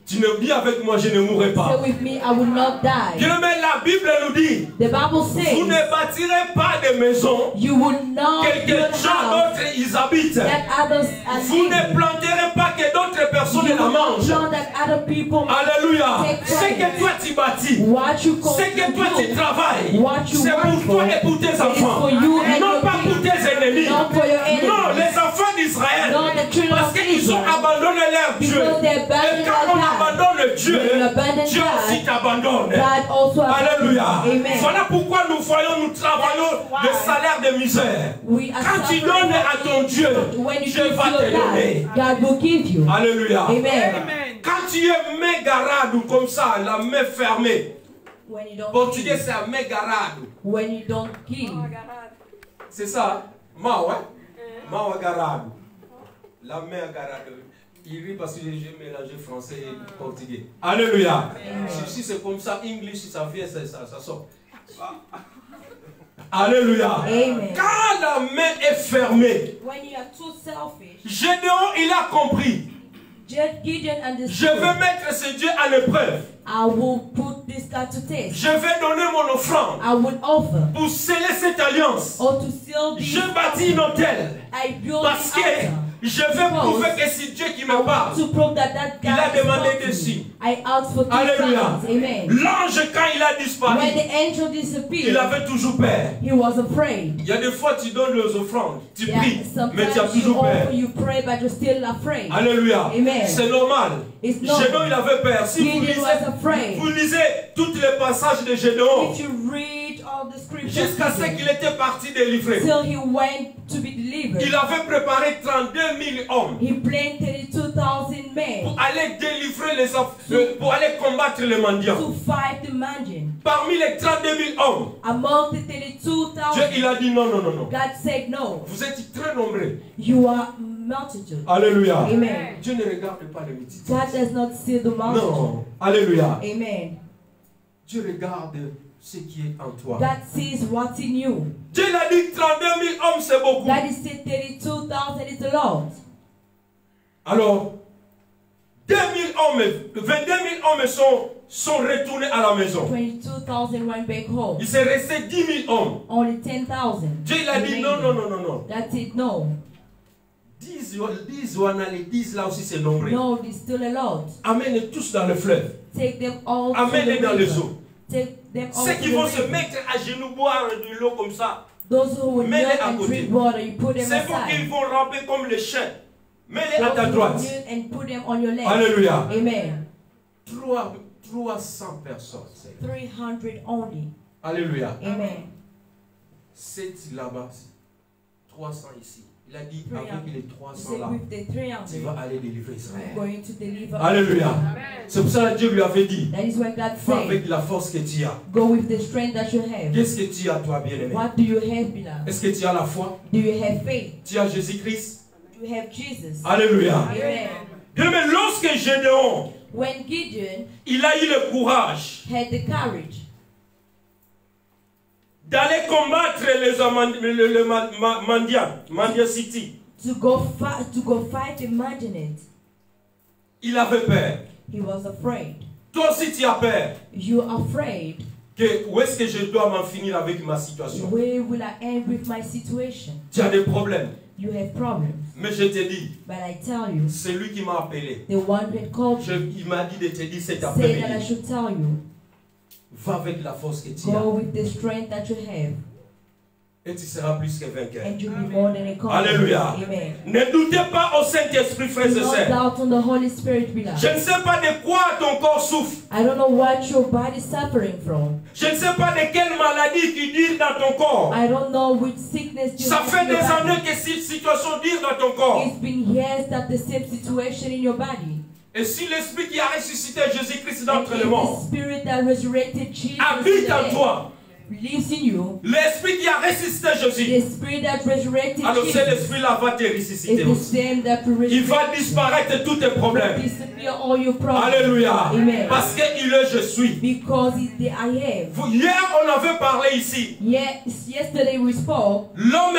Tu ne dis avec moi, je ne mourrai Say pas. with me, I will not die. Bien aimé, la Bible nous dit, The Bible vous says, ne bâtirez pas de maison. "You will not build Quelques a gens house d'autres ils habitent. that others are Vous ne living. planterez pas que d'autres personnes You la will not mangent. plant that other people Alléluia. take Ce pride. que toi tu bâtis, What you ce que toi tu contribute, travailles, what you c'est work pour toi for, et pour tes is enfants. for you and Non your pas pour kids, tes ennemis. not for your enemies. Non, les enfants d'Israël. Not the children Parce of qu'ils ont Israel. abandonné leur Dieu. Because they Et abandoned quand on God. abandonne Dieu, When you abandon Dieu aussi God, t'abandonne. God also Alléluia. Amen. Voilà pourquoi nous voyons, nous travaillons le salaire de misère. We are Quand tu suffering donnes à ton Dieu, when you Dieu give va to te your donner. God, God will give you. Alléluia. Amen. Quand tu es mégarade comme ça, la main fermée. When you don't Portugais give, c'est mégarade. when you don't give, C'est ça. Mawa. Mawa garade. La main garade. Il rit parce que j'ai mélangé français et portugais. Alléluia. Si c'est comme ça, English, ça vient, ça sort. Alléluia. Amen. Quand la main est fermée, When you are too selfish, Gédéon, il a compris. Gideon Je understood. vais mettre ce Dieu à l'épreuve. I will put this God to test. Je vais donner mon offrande I will offer pour sceller cette alliance. or to seal this. Je bâtis une hôtel I build parce the que altar. je veux prouver que c'est Dieu qui I me want parle. to prove that that Il a God is demandé talking des to signes. me. I asked for two Alléluia. signs. Amen. L'ange, quand il a disparu, When the angel il disappeared, avait toujours peur. he was afraid. Il y a des fois, tu donnes les offrandes, tu Yeah, pries, mais tu as sometimes you toujours peur. offer, you pray, but you're still afraid. Alléluia. Amen. C'est normal. It's normal. Gédéon, il avait peur. Si vous Gideon was afraid. lisez tous les passages de Gédéon, If you read all the scriptures, jusqu'à ce qu'il était parti délivrer, till he went to be delivered, il avait préparé 32 000 hommes he planned 32,000 men pour aller délivrer les pour aller combattre les mendiants. to fight the Mandian. Parmi les 32 000 hommes, Among the Dieu 32,000, il a dit non, non, non, non. God said no. Vous êtes très nombreux. You are multitude. Alléluia. Amen. Dieu ne regarde pas les multitudes. God does not see the multitude. Non. Alléluia. Amen. Dieu regarde ce qui est en toi. God sees what's in you. Dieu l'a dit 32 000 hommes, c'est beaucoup. God is said 32,000 is a lot. Alors, 2 000 hommes, 22 000 hommes sont retournés à la maison. 22,000 went back home. Il s'est resté 10 000 hommes. Only 10,000. Dieu il a dit non, non, non, non, non. That's it, no. 10 les 10 là aussi c'est nombreux. No, there's still a lot. Amène tous dans le fleuve. Take them all to Amène-les the dans les river. eaux. Take them all Ceux to qui the vont se river. mettre à genoux boire de l'eau comme ça. Those who will Mets-les kneel à and côté. drink water, you put them C'est pour qu'ils aside. vont ramper comme les chiens. Mets-les à Those ta who will droite. kneel and put them on your left. Alléluia. Amen. 300 personnes. 300 only. Alléluia. Amen. 7 là-bas. 300 ici. Il a dit avec les 300 Say là, with the tu vas 300, aller délivrer Israël. I'm going to deliver. Alléluia. C'est pour ça que Dieu lui avait dit, That is why God va said, avec la force que tu as. go with the strength that you have. Qu'est-ce que tu as toi bien-aimé? What do you have, beloved? Est-ce que tu as la foi? Do you have faith? Tu as Jésus-Christ? Do you have Jesus? Alléluia. Amen. Bien, mais lorsque Gédéon, When Gideon il a eu le courage had the courage d'aller combattre Mandia City, to go fight the Madianites, il avait peur. he was afraid. Toi aussi tu as peur. You're afraid. Que, où est-ce que je dois m'en finir avec ma situation? Where will I end with my situation? Tu as des problèmes. You have problems. Mais je te dis, But I tell you, c'est lui qui m'a appelé. the one that called you Il m'a dit de te dire cet said that I après-midi, should tell you, va avec la force que tu go as with the strength that you have, et tu seras plus que vainqueur. and you'll be more than a conqueror. Alléluia. Amen. Ne doutez pas au Saint-Esprit, frères et No sœurs. doubt on the Holy Spirit, beloved. Je ne sais pas de quoi ton corps souffre. I don't know what your body is suffering from. Je ne sais pas de quelle maladie qui dure dans ton corps. I don't know which sickness you Ça have fait in your des body. années que cette situation dure dans ton corps. It's been years that the same situation in your body. Et si l'Esprit qui a ressuscité Jésus-Christ And d'entre if les morts the spirit that resurrected Jesus habite en today toi, lives in you, l'Esprit qui a ressuscité Jésus, the spirit that resurrected alors Jesus cet Esprit-là va te is ressusciter the aussi. same that will Il va resurrect you. disparaître tous tes problèmes. Disappear all your problems. Alléluia. Amen. Parce qu'il est je suis. Because it's the I have. Hier, on avait parlé ici. Yesterday we spoke. L'homme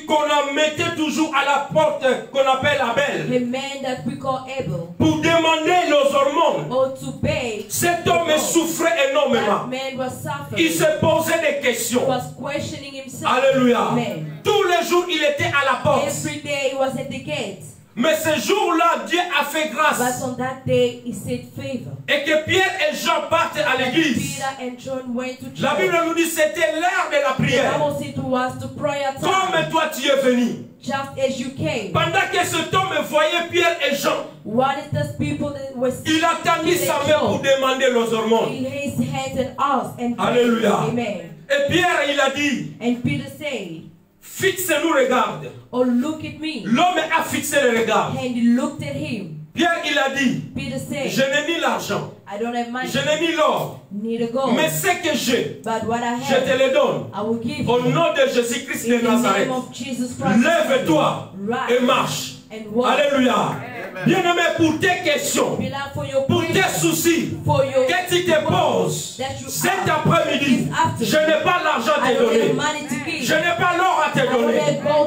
qu'on a mettait toujours à la porte, qu'on appelle Abel, The man that we call Abel, pour demander nos hormones. or to beg. Cet homme souffrait énormément. That man was suffering. Il se posait des He questions. was questioning himself. Alléluia. Amen. Tous les jours, il était à la porte. Every day he was at the gate. Mais ce jour-là, Dieu a fait grâce. But on that day he said favor. Et que Pierre et Jean partent à l'église. Peter and John went to church. La Bible nous dit que c'était l'heure de la The prière. Bible said it was the prayer time. Comme toi, tu es venu. Just as you came. Pendant que cet homme voyait Pierre et Jean, What is those people that were il a tendu sa main pour demander les hormones. in his hands and asked and prayed. Alléluia. Amen. Et Pierre, il a dit, And Peter said, fixe-nous, regarde. oh, look at me. L'homme a fixé le regard. And he looked at him. Pierre, il a dit, Peter je said, n'ai ni l'argent, I don't have money, je n'ai ni l'or, neither gold, mais ce que j'ai, but what I je te have, le donne. I will give Au you. nom de Jésus-Christ de In the Nazareth, name of Jesus Christ, lève-toi et rise marche. and walk. Alléluia. Bien-aimé, pour tes questions, Beloved, for your pour tes prayers, soucis, for your que tu te poses that you cet ask après-midi, this afternoon. je n'ai pas l'argent à I te don't have donner. money to give. Je n'ai pas l'or à te donner.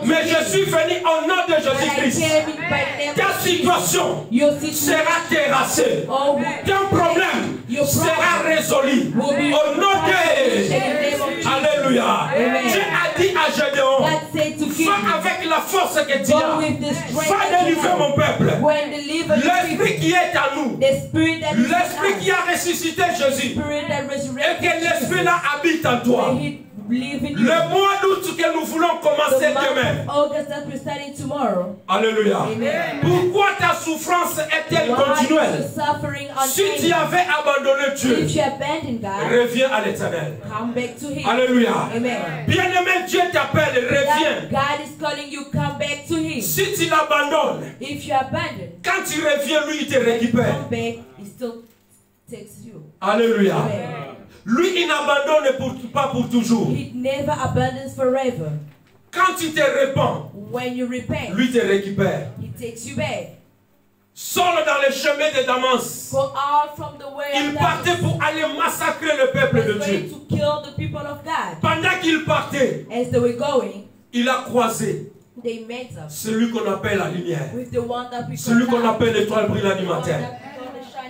Mais je suis venu au nom de But I Jésus-Christ. came in by the name Ta of Jesus. situation Your situation sera terrassée. oh, Ton problème Your sera problem résolu. will be Au nom in de... the name of Jesus. Alléluia. Amen. Dieu a dit à Gédéon, God said to va Gideon, avec la force que tu go as. with the strength Va that you délivrer mon have. peuple. Go and deliver your L'esprit people. qui est à nous. The spirit that is L'esprit qui in us. a ressuscité Jésus. Spirit that Et resurrected que Jesus. l'esprit-là habite en toi. May he live in you. Le mois d'août que nous voulons commencer The month demain. of August that we're starting tomorrow. Alléluia. Amen. Pourquoi ta souffrance est-elle Why continuelle? is the suffering Si tu unending? avais abandonné Dieu, If you abandon God, reviens à l'éternel. come back to Him. Alléluia. Amen. Bien-aimé, Dieu t'appelle, reviens. God is calling you, come back to Him. Si tu l'abandonnes, If you abandon, quand tu reviens, lui, il te when you récupère. come back, He still takes you. Alléluia. Amen. Lui, il n'abandonne pas pour toujours. He never abandons forever. Quand tu te répands, When you repent, lui te récupère. He takes you back. sort dans les chemins de Damas. Go out from the way Il of partait Damascus. pour aller massacrer le peuple de Was Dieu. going to kill the people of God. Pendant qu'il partait, As they were going, il a croisé they met up celui qu'on appelle la lumière, with the one that we celui qu'on call appelle l'étoile brillante du matin.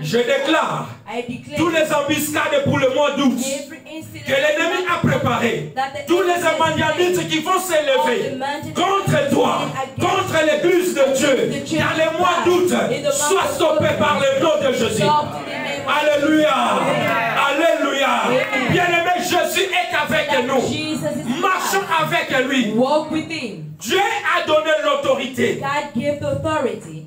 Je déclare tous les embuscades pour le mois d'août que l'ennemi a préparé, tous les amandianites qui vont s'élever contre toi, contre l'église de Dieu, dans les mois d'août, soient stoppés par le nom de Jésus. Alléluia, alléluia. Bien-aimé, Jésus est avec nous. Marchons avec lui. Walk with him. Dieu a donné l'autorité God gave the authority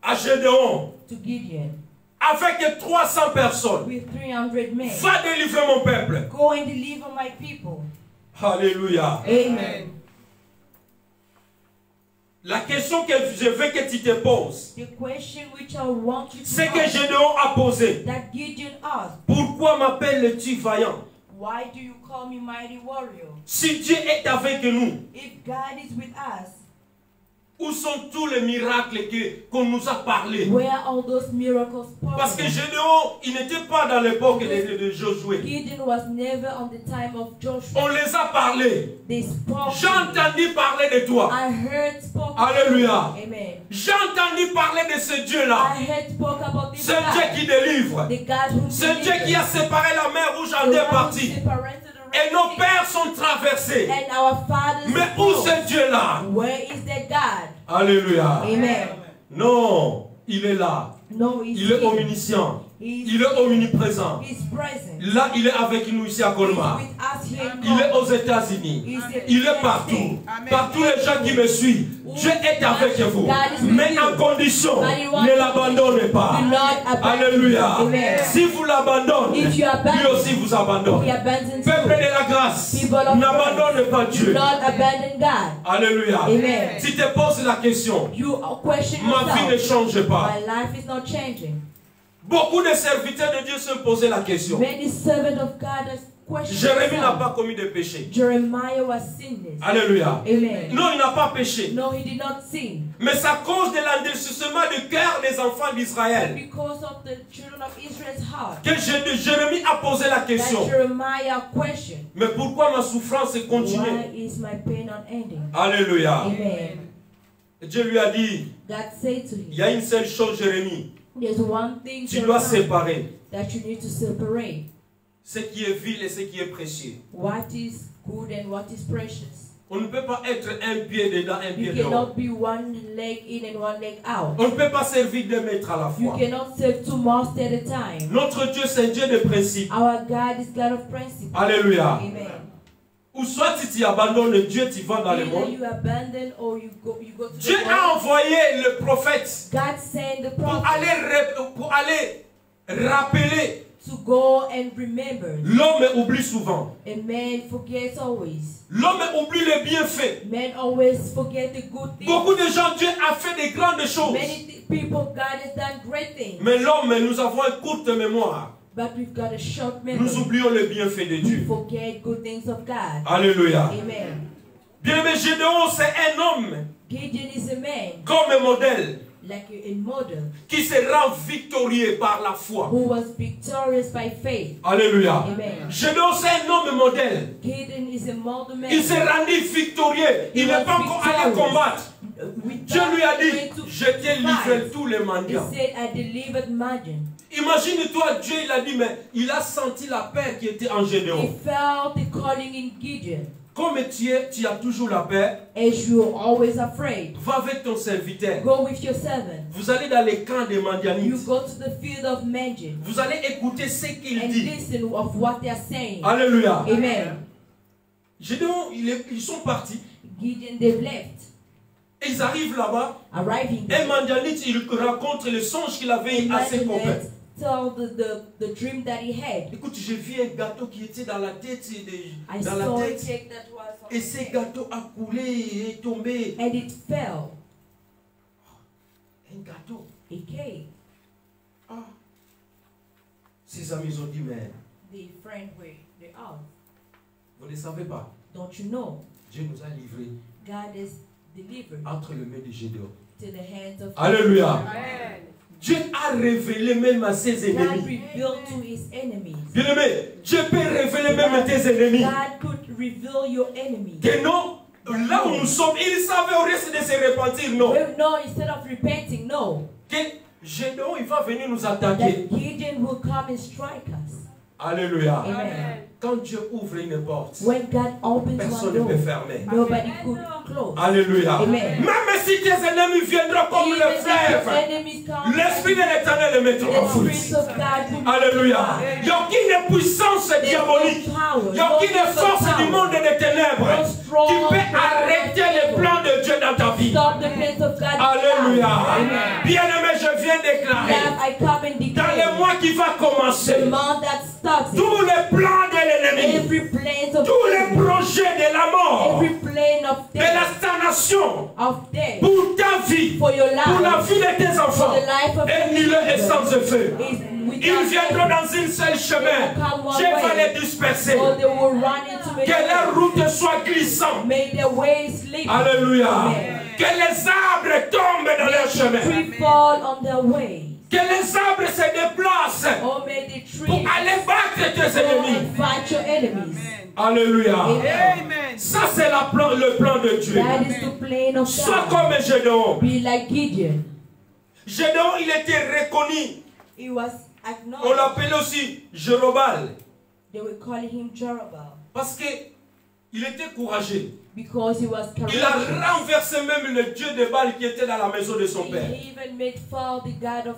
à Gédéon to Gideon avec 300 personnes. with 300 men. Va délivrer mon peuple. Go and deliver my people. Alléluia. Amen. La question que je veux que tu te poses, The question which I want you to c'est que ask, Gédéon a posé. that Gideon asked, Pourquoi m'appelles-tu vaillant? why do you call me mighty warrior? Si Dieu est avec nous, If God is with us, où sont tous les miracles qu'on nous a parlé? where are all those miracles Parce que possible? Gédéon, il n'était pas dans l'époque de Josué. Gideon was never on the time of Joshua. On les a parlé. They spoke. J'ai entendu parler de toi. I heard spoke. Alléluia. Amen. J'ai entendu parler de ce Dieu-là. I heard spoke about this Ce Dieu God. qui délivre. The God who Ce Dieu qui a séparé la mer rouge en the deux one who parties. separated the Et Red nos Sea. pères sont traversés. And our fathers. Mais où ce Dieu-là? Where is that God? Alléluia. Amen. Non, il est là. No, he's Il est here. omniscient. He's Il est omniprésent. He's present. Là, il est avec nous ici à He's Colmar. with us here in Il est Colmar. aux États-Unis. He's in Il est the partout. USA. Partout les gens qui me suivent. Dieu est avec vous. Mais en condition, ne l'abandonnez pas. Do not abandon. Alléluia. Amen. Si vous l'abandonnez, If you abandon, lui aussi vous abandonne. He abandons Peuple you. de la grâce, People of n'abandonne pas Do Dieu. not abandon God. Alléluia. Amen. Si tu te poses la question, You question ma vie ne yourself. change pas. My life is not changing. Beaucoup de serviteurs de Dieu se posaient la question. Many servants of God has questioned Jérémie n'a themselves. pas commis de péché. Jeremiah was sinless. Alléluia. Amen. Non, il n'a pas péché. No, he did not sin. Mais c'est à cause de l'endurcissement du cœur des enfants d'Israël Because of the children of Israel's heart, que Jérémie a posé la that question. Jeremiah questioned, Mais pourquoi ma souffrance continue? why is my pain unending? Alléluia. Amen. Dieu lui a dit, God said to il y a him, une seule chose, Jérémie. there's one thing, Tu dois Jeremiah, séparer that you need to separate. ce qui est vil et ce qui est précieux. What is good and what is precious. On ne peut pas être un pied dedans, un pied You dehors. cannot be one leg in and one leg out. On ne peut pas servir deux maîtres à la You fois. cannot serve two masters at a time. Notre Dieu, c'est un Dieu de principe. Our God is God of principle. Alléluia. Amen. Ou soit si tu abandonnes Dieu, tu vas dans le Either monde. you abandon or you go to Dieu the a world. envoyé le prophète God sent the pour prophet aller rappeler. to go and remember. L'homme oublie souvent. A man forgets always. L'homme oublie les bienfaits. Men always forget the good things. Beaucoup de gens, Dieu a fait des grandes choses. Many people, God has done great things. Mais l'homme, nous avons une courte mémoire. But we've got a short Nous memory. oublions les bienfaits de We Dieu. forget good things of God. Alléluia. Amen. Bien-aimé, Gédéon, c'est un homme Gideon is a man, comme un modèle like a model, qui se rend victorieux par la foi. who was victorious by faith. Alléluia. Amen. Gédéon, c'est un homme modèle. Gideon is a model man. Il s'est rendu victorieux. Il n'est pas encore allé combattre. Dieu lui a dit, je t'ai livré tous les He mendiants. said, I delivered Madian. Imagine-toi, Dieu, il a dit, mais il a senti la paix qui était en He Gédéon. felt the calling in Gideon. Comme tu as toujours la paix, As you're always afraid, va avec ton serviteur. go with your servant. Vous allez dans les camps des You Mandianites. go to the field of Madian Vous allez écouter ce qu'il and dit. listen of what they are saying. Alléluia. Amen. Gédéon, ils sont partis. Gideon, they've left. Et ils arrivent là-bas. Arriving Un there, Mandianite, il raconte le songe qu'il avait à ses copains. Imagine tell the dream that he had. Écoute, j'ai vu un gâteau qui était dans la tête. I Dans la saw a tête. cake that was on Et the ce cake, gâteau a coulé et est tombé. and it fell. Un gâteau. A cake. Ah. Ses amis ont dit, mais The friend were they out. vous ne savez pas. Don't you know? Dieu nous a livrés God is delivered entre les mains de Gédéon. to the hands of Alléluia. Amen. Dieu a révélé même à ses God ennemis. revealed to his enemies. Bien-aimé, Dieu peut révéler même à tes ennemis. God could reveal your enemies. Que non, là où nous sommes, ils savaient au risque de se repentir, non. No, instead of repenting, no. Que Gédéon, il va venir nous attaquer. That Gideon will come and strike us. Alléluia. Amen. Quand Dieu ouvre une porte, When God opens personne one ne peut door, fermer. nobody could close. Alléluia. Amen. Même si tes ennemis viendront comme Even le if your fleuve, enemies come, l'Esprit de l'Éternel les mettra en the foot. Spirit of God will Alléluia. Il n'y a aucune puissance diabolique. Il n'y a aucune force du monde des ténèbres qui peut arrêter les plans de Dieu dans ta vie. stop the plans of God. Alléluia. Amen. Bien-aimé, je viens déclarer, Now I come and dans le declare mois qui va the commencer, month that starts, tous les plans de l'ennemi, every plan of tous les projets de la mort, every plan of de la death, stagnation, of death, pour ta vie, for your pour la life, vie de tes for enfants, the life of et your nul est sans children, effet. is Ils without viendront end. dans un seul chemin. Dieu va les disperser. So they will run into many Que leur ways. route soit glissante. May their ways slip. Alléluia. Amen. Que les arbres tombent dans leur May the chemin. tree fall on their way. Que les arbres se déplacent Or may the pour tree aller battre tes go ennemis. and fight your enemies. Alléluia. Amen. Ça, c'est le plan de Dieu. That is the plan of Sois God. comme Gédéon. Be like Gideon. Gédéon, il était reconnu. He was On acknowledged. l'appelait aussi Jérobal. They were calling him Jerubbaal Parce qu'il était courageux. because he was Il a courageous. renversé même le dieu de Baal qui était dans la maison de son père. He even made fall the god of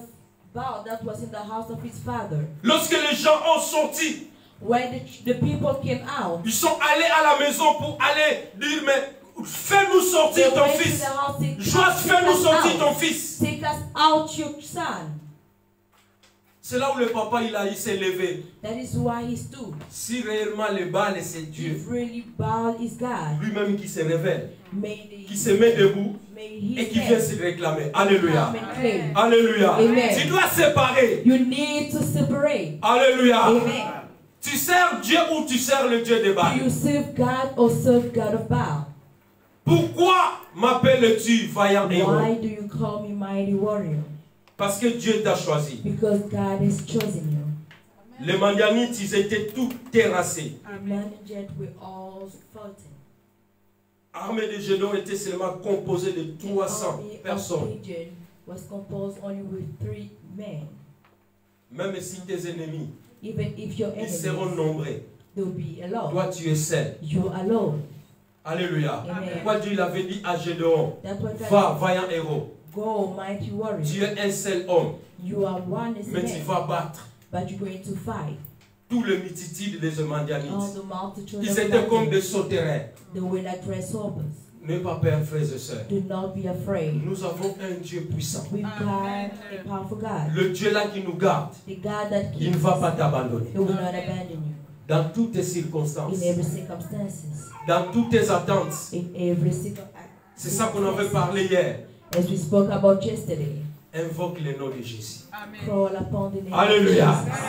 Baal that was in the house of his father. Lorsque les gens ont sorti, When the people came out, ils sont allés à la maison pour aller dire, mais fais-nous they sortir ton went to fils. the house and Joas, said, fais-nous "Take us sortir out. ton fils. Take us out, your son." C'est là où le papa il s'est levé. That is why he stood. Si réellement le Baal c'est Dieu, If really Baal is God, lui-même qui se révèle, may qui the se met debout may et his qui vient head se réclamer. Alléluia. come and claim. Alléluia. Amen. Tu dois séparer. You need to separate. Alléluia. Amen. Tu sers Dieu ou tu sers le Dieu de Do Baal? you serve God or serve God of Baal? Pourquoi m'appelles-tu vaillant héros? Why do you call me mighty warrior? Parce que Dieu t'a choisi. Because God has chosen you. Les Madianites, ils étaient tous terrassés. The Madianites were all fighting. L'armée de Gédéon était seulement composée de The 300 army of personnes. Gideon was composed only with 3 men. Même si tes ennemis, Even if your ils seront enemies, nombreux. they'll be alone. Toi, tu es seul. You're alone. Alléluia. Amen. Pourquoi Dieu il avait dit à Gédéon, That's what God va, said. vaillant héros. Go, mighty Tu warrior. es un seul homme, You are one as mais tu man, vas battre but you're going to fight. tout le multitude des All Madianites. the multitude Ils of étaient comme des Madianites, sauterelles. they were like grasshoppers. N'aie pas peur, frères et sœurs. Do not be afraid. Nous avons un Dieu puissant. We've got a powerful God. Le Dieu là qui nous garde, The God that il ne keeps va us. pas t'abandonner. He will not abandon you Dans toutes tes circonstances, in every circumstances. dans toutes tes attentes. In every circumstance. C'est ça qu'on avait parlé hier. As we spoke about yesterday. Invoque le nom de Jésus. Crawl upon the name Alléluia. of Jesus.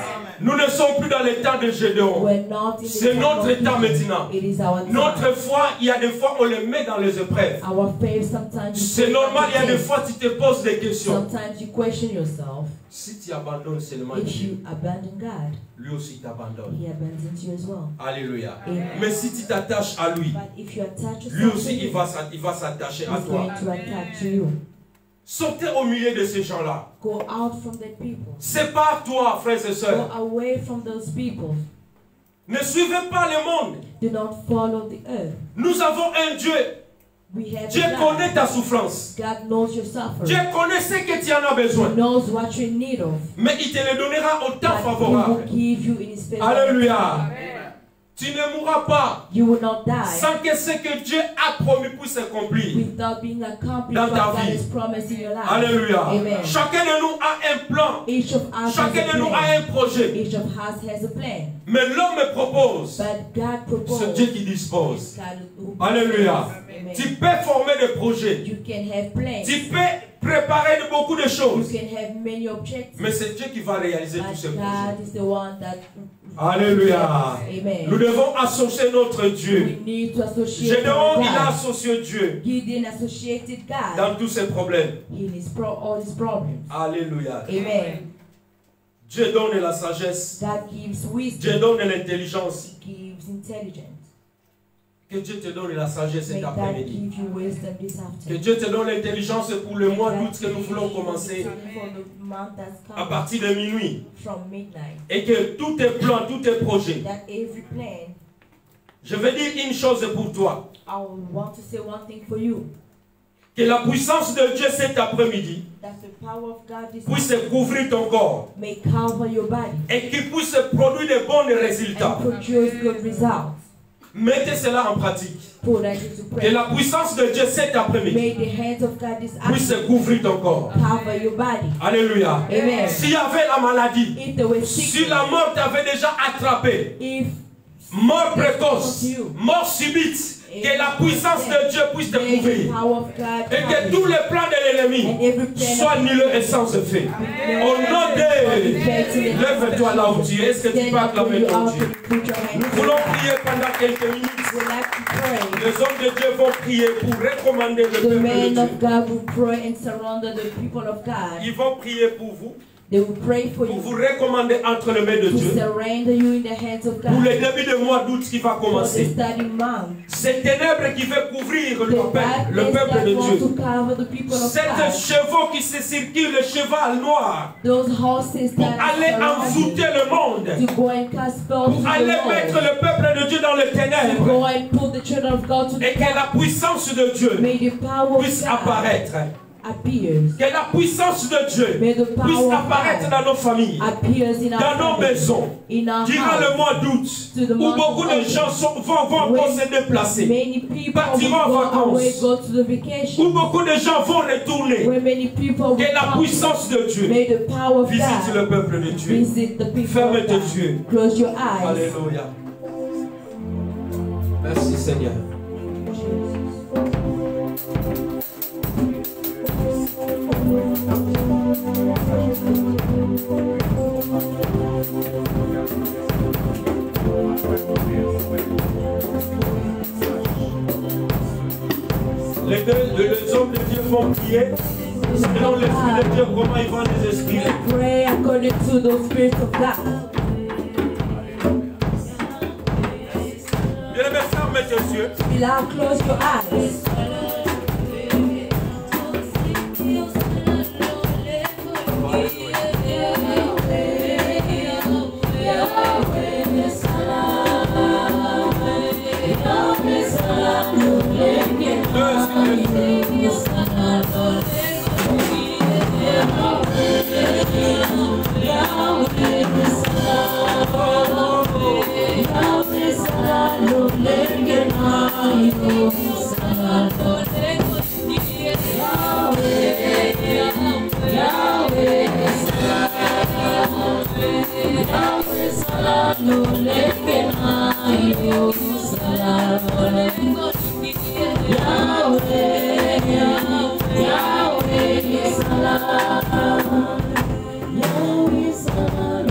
Nous ne sommes plus dans le temps de Gédéon. We're not in the C'est time notre of temps Gideon. maintenant. It is our time. Notre foi, il y a des fois on les met dans les épreuves. Our faith sometimes. you C'est put normal, il y a it des in. fois tu te poses des questions. Sometimes you question yourself. Si tu abandonnes seulement If Dieu, you abandon God, lui aussi t'abandonne. He abandons you as well. Alléluia. Amen. Mais si tu t'attaches à lui, But if you attach lui yourself to aussi Him, il va s'attacher à He's toi. going to attach to you. Sortez au milieu de ces gens-là. Go out from that people. Sépare-toi, frères et Go sœurs. away from those people. Ne suivez pas le monde. Do not follow the earth. Nous avons un Dieu. We have Dieu a connaît God. ta souffrance. God knows your Dieu suffering. connaît ce que tu en as He besoin. knows what you're in need of. Mais il te le donnera au temps But He favorable. will give you in His favor. Alléluia. Tu ne mourras pas You will not die sans que ce que Dieu a promis puisse s'accomplir. without being accomplished Dans what ta God vie. has promised in your life. Alléluia. Amen. Chacun de nous a un plan. Each of us has Chacun a de nous a plan. un projet. Each of us has a plan. Mais l'homme propose. But God C'est proposed. Dieu qui dispose. God who Alléluia. Amen. Tu peux former des projets. You can have plans. Tu peux préparer de beaucoup de You choses. can have many objectives. Mais c'est Dieu qui va réaliser tous But ces projets. God is the one that. Alléluia. Amen. Nous devons associer notre We Dieu. need to associate Gédéon, il a God. associé Dieu Gideon associated God dans tous ses problèmes. in all his problems. Alléluia. Amen. Dieu donne la sagesse. God gives Dieu wisdom. donne l'intelligence. He gives intelligence. Que Dieu te donne la sagesse May cet God après-midi. give you wisdom this Que afternoon. Dieu te donne l'intelligence pour le mois d'août que nous voulons commencer For the month that's à coming partir de minuit. from midnight. Et que tous tes plans, tous tes projets. That every plan, Je vais dire une chose pour toi. I want to say one thing for you. Que la puissance de Dieu cet après-midi That the power of God this puisse couvrir ton corps. may cover your body Et qu'il puisse produire de bons résultats. and produce good results. Mettez cela en pratique. Put that into Que prayer. la puissance de Dieu cet après-midi May the hands of God this puisse afternoon couvrir ton corps. cover your body. Alléluia. Amen. S'il y avait la maladie, If there was si sickness, la mort t'avait déjà attrapé, if mort précoce, mort subite, que la puissance de Dieu puisse te may the couvrir. power of God Et que cover tous you, les plans de and l'ennemi every plan soient of nuls et sans effet. Au nom de... Lève-toi là où tu es. Est-ce que tu stand peux up acclamer where you ton are, Dieu? put your hands Nous to voulons God. prier pendant quelques minutes. We like to pray. Les hommes de Dieu vont prier pour recommander le The peuple de men Dieu. of God will pray and surrender the people of God. Ils vont prier pour vous, They will pray for pour you vous recommander entre les mains de to Dieu. surrender you in the hands of Pour le God. début du mois d'août qui va For the commencer. starting month, Ces ténèbres qui veulent couvrir the le peuple de darkness that Dieu. wants to cover the people of Ces God. chevaux qui se circulent, le cheval noir, Those horses pour that are aller envoûter surrounded, le monde, to go and cast spells to pour the aller mettre world, le peuple de Dieu dans les to ténèbres, go and put the children of God to et the que la puissance de Dieu May the power puisse of God apparaître. appears. Que la puissance de Dieu May the puisse power of apparaître God dans nos familles, appears in dans our nos families, maisons. in our Durant le house. mois d'août, To the où month beaucoup of de August. gens vont se déplacer, Many people Partiront en will go vacances. away, go to the où vacation. beaucoup de gens vont retourner. Where many people will Que la come. puissance de Dieu May the power of visite le God peuple de Dieu. visit the people Ferme of tes God. yeux. Close your eyes. Alléluia. Merci Seigneur. Les hommes de Dieu vont prier selon l'Esprit de Dieu, comment ils vont les exprimer. Pray according to the Spirit of God. Bien-aimé, ferme tes yeux. Beloved, close your eyes.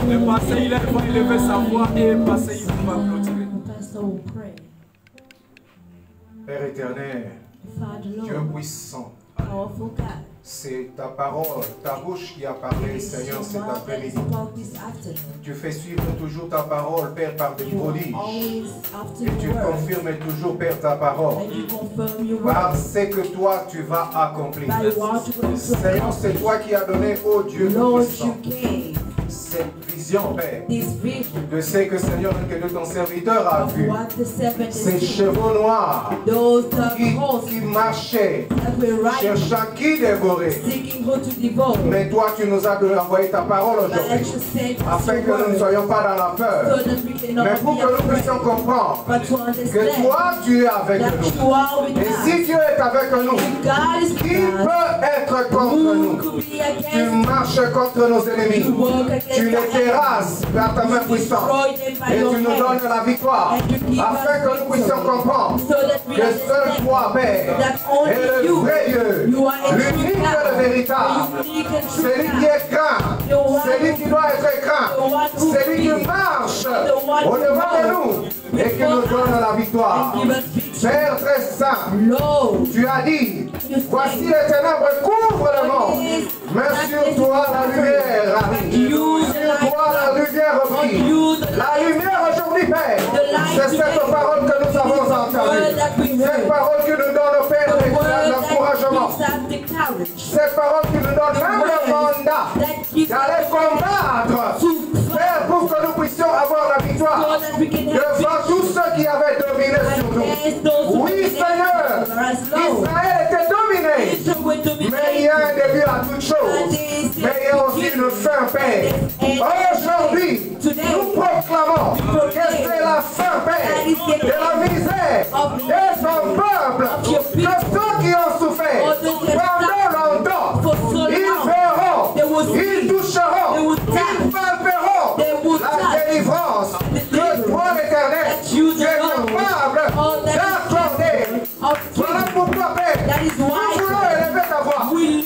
Le passé, il va élever sa voix et le passé, il va clôturer. The pastor will pray. Père éternel, Father Dieu Lord, puissant, powerful God. c'est ta parole, ta bouche qui a parlé, Seigneur, cet après-midi. Tu fais suivre toujours ta parole, Père, par des prodiges. Et tu confirmes toujours, Père, ta parole. Par ce que toi, tu vas accomplir. Seigneur, c'est toi qui as donné, ô Dieu tout-puissant, cette vision, Père, de ce que, Seigneur, que ton serviteur a vu. Ces chevaux noirs qui marchaient, cherchant qui dévorer. Mais toi, tu nous as envoyé ta parole aujourd'hui, afin que nous ne soyons pas dans la peur, mais pour que nous puissions comprendre que toi, tu es avec nous. Et si Dieu est avec nous, qui peut être contre nous? be Tu against marches contre nos ennemis. to walk against Tu les the terrasses par ta main puissante. destroy them by Et your tu nous hand. donnes la victoire. Afin que nous puissions comprendre So that we que seul understand toi, Père, that only est le you, vrai Dieu, you are a true l'unique et le God, véritable. the unique and true C'est lui qui God, est grand. C'est lui qui doit être grand. C'est lui qui marche au-devant de nous et qui nous donne la victoire. and give us victory. Père très saint, Lord, tu as dit, voici les ténèbres couvrent le monde, mais sur toi la lumière arrive. Sur toi la lumière brille. La lumière aujourd'hui, Père, c'est cette parole que nous avons entendue. Cette parole qui nous donne, Père, l'encouragement. Cette parole qui nous donne même le mandat d'aller combattre, Père, pour que nous puissions avoir la victoire devant tous ceux qui avaient dominé sur nous. Oui, Seigneur, Israël était dominé, mais il y a un début à toute chose, mais il y a aussi une fin, Père. Aujourd'hui, nous proclamons que c'est la fin, Père, de la misère de son peuple, de ceux qui ont souffert pendant longtemps. Ils verront, ils toucheront, ils palperont la délivrance que toi, l'Éternel, tu es capable d'accorder. Voilà pourquoi, Père, nous voulons élever ta voix pour dire,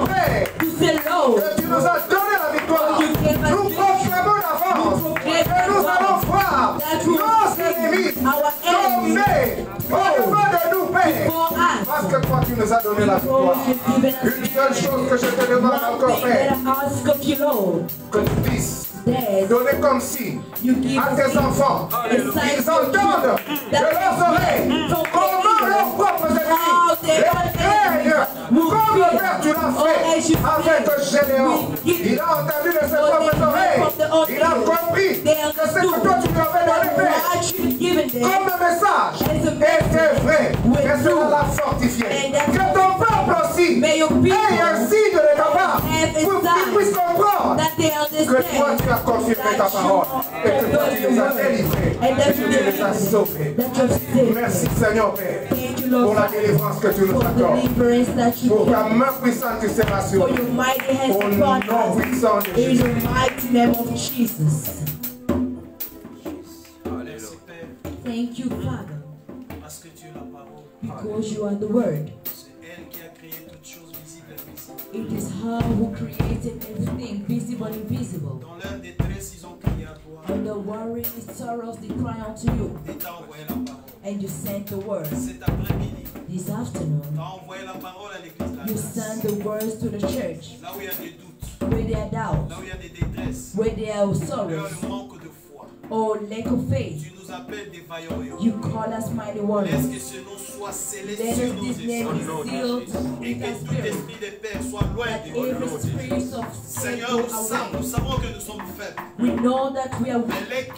Père, que tu nous as donné la victoire. Nous proclamons l'avance que nous allons voir nos ennemis tomber au-devant de nous, Père. Parce que toi, tu nous as donné la victoire. Une seule chose que je te demande encore, Père, que tu puisses donner comme signe à tes enfants. Ils entendent de leurs oreilles comment leurs propres ennemis les craignent comme le Père tu l'as fait avec Gédéon. Il a entendu de ses propres oreilles. Il a compris que ce que toi tu lui avais donné, Père, comme le message était vrai, et cela l'a fortifié. Que ton peuple aussi ait un signe de ta part pour qu'il puisse comprendre que toi tu as confirmé ta parole et que toi tu nous as délivrés et que tu nous as sauvés. Merci Seigneur Père pour la délivrance que tu nous accordes. Pour ta main puissante qui sera sur nous. Au nom puissant de Jésus. Merci Père, Thank you, Father, parce que tu es la parole. because you are the Word. C'est elle qui a créé toutes choses visibles et invisibles. It is her who created everything, visible and invisible. Dans leur détresse, ils ont crié à toi When the worry and sorrows, they cry unto you, et t'as envoyé la parole. and you sent the word. Cet après-midi, This afternoon, t'as envoyé la parole à l'église de la you grâce. send the words to the church, Là où il y a des doutes, where there are doubts, là où il y a des détresses, where there are là où il y a sorrows, le manque de foi. or lack of faith. Tu nous appelles des vaillants héros. You call us mighty Laisse warriors. que ce nom soit scellé Let sur us nos this name esprits. be sealed Et with que our tout spirit. esprit de père soit loin That de nous. every spirit of sin Seigneur, go nous away. savons que nous sommes faibles. We know that we are weak, Mais laisse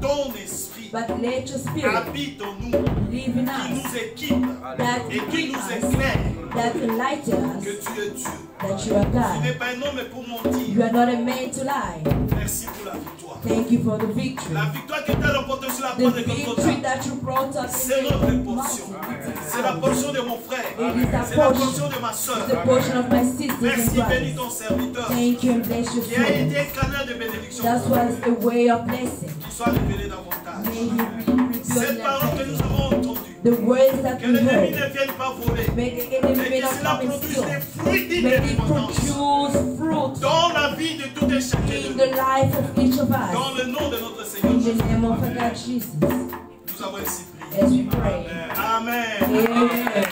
ton esprit but let your spirit habite en nous, live in qui us, nous équipe that et qui feed nous us, éclaire. that enlighten Que us, tu es Dieu. that you are Tu God. n'es pas un homme pour You mentir. are not a man to lie. Merci pour la victoire. Thank you for the victory. La victoire que tu as remportée sur la The croix de victory Golgotha, that you brought us c'est in notre the portion. mountain. C'est la portion de mon frère. It is the C'est la portion. portion de ma soeur. The portion of my sisters Merci, in bénis Christ. ton serviteur Thank you and bless your qui a été soul. un canal de bénédiction. That was a way of blessing. Qu'il soit révélé davantage. May he reveal Cette parole que nous avons entendue, the words that que we l'ennemi heard. ne vienne pas voler, May the enemy mais may que not cela come and produise steal. des fruits dignes May de it repentance produce fruit dans la vie de tout un chacun in de the nous. life of each of Dans us. le nom de notre Seigneur In the Jésus, name of our God Jesus. nous avons ainsi prié. As we pray. Amen. Amen.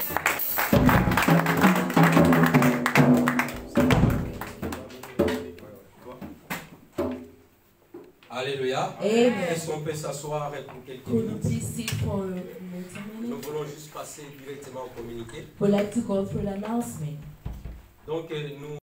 Alléluia. Amen. Est-ce qu'on peut s'asseoir pour quelques Could you minutes? please sit for a Nous minute? voulons juste passer directement au communiqué. We'd like to go through the announcement. Donc, nous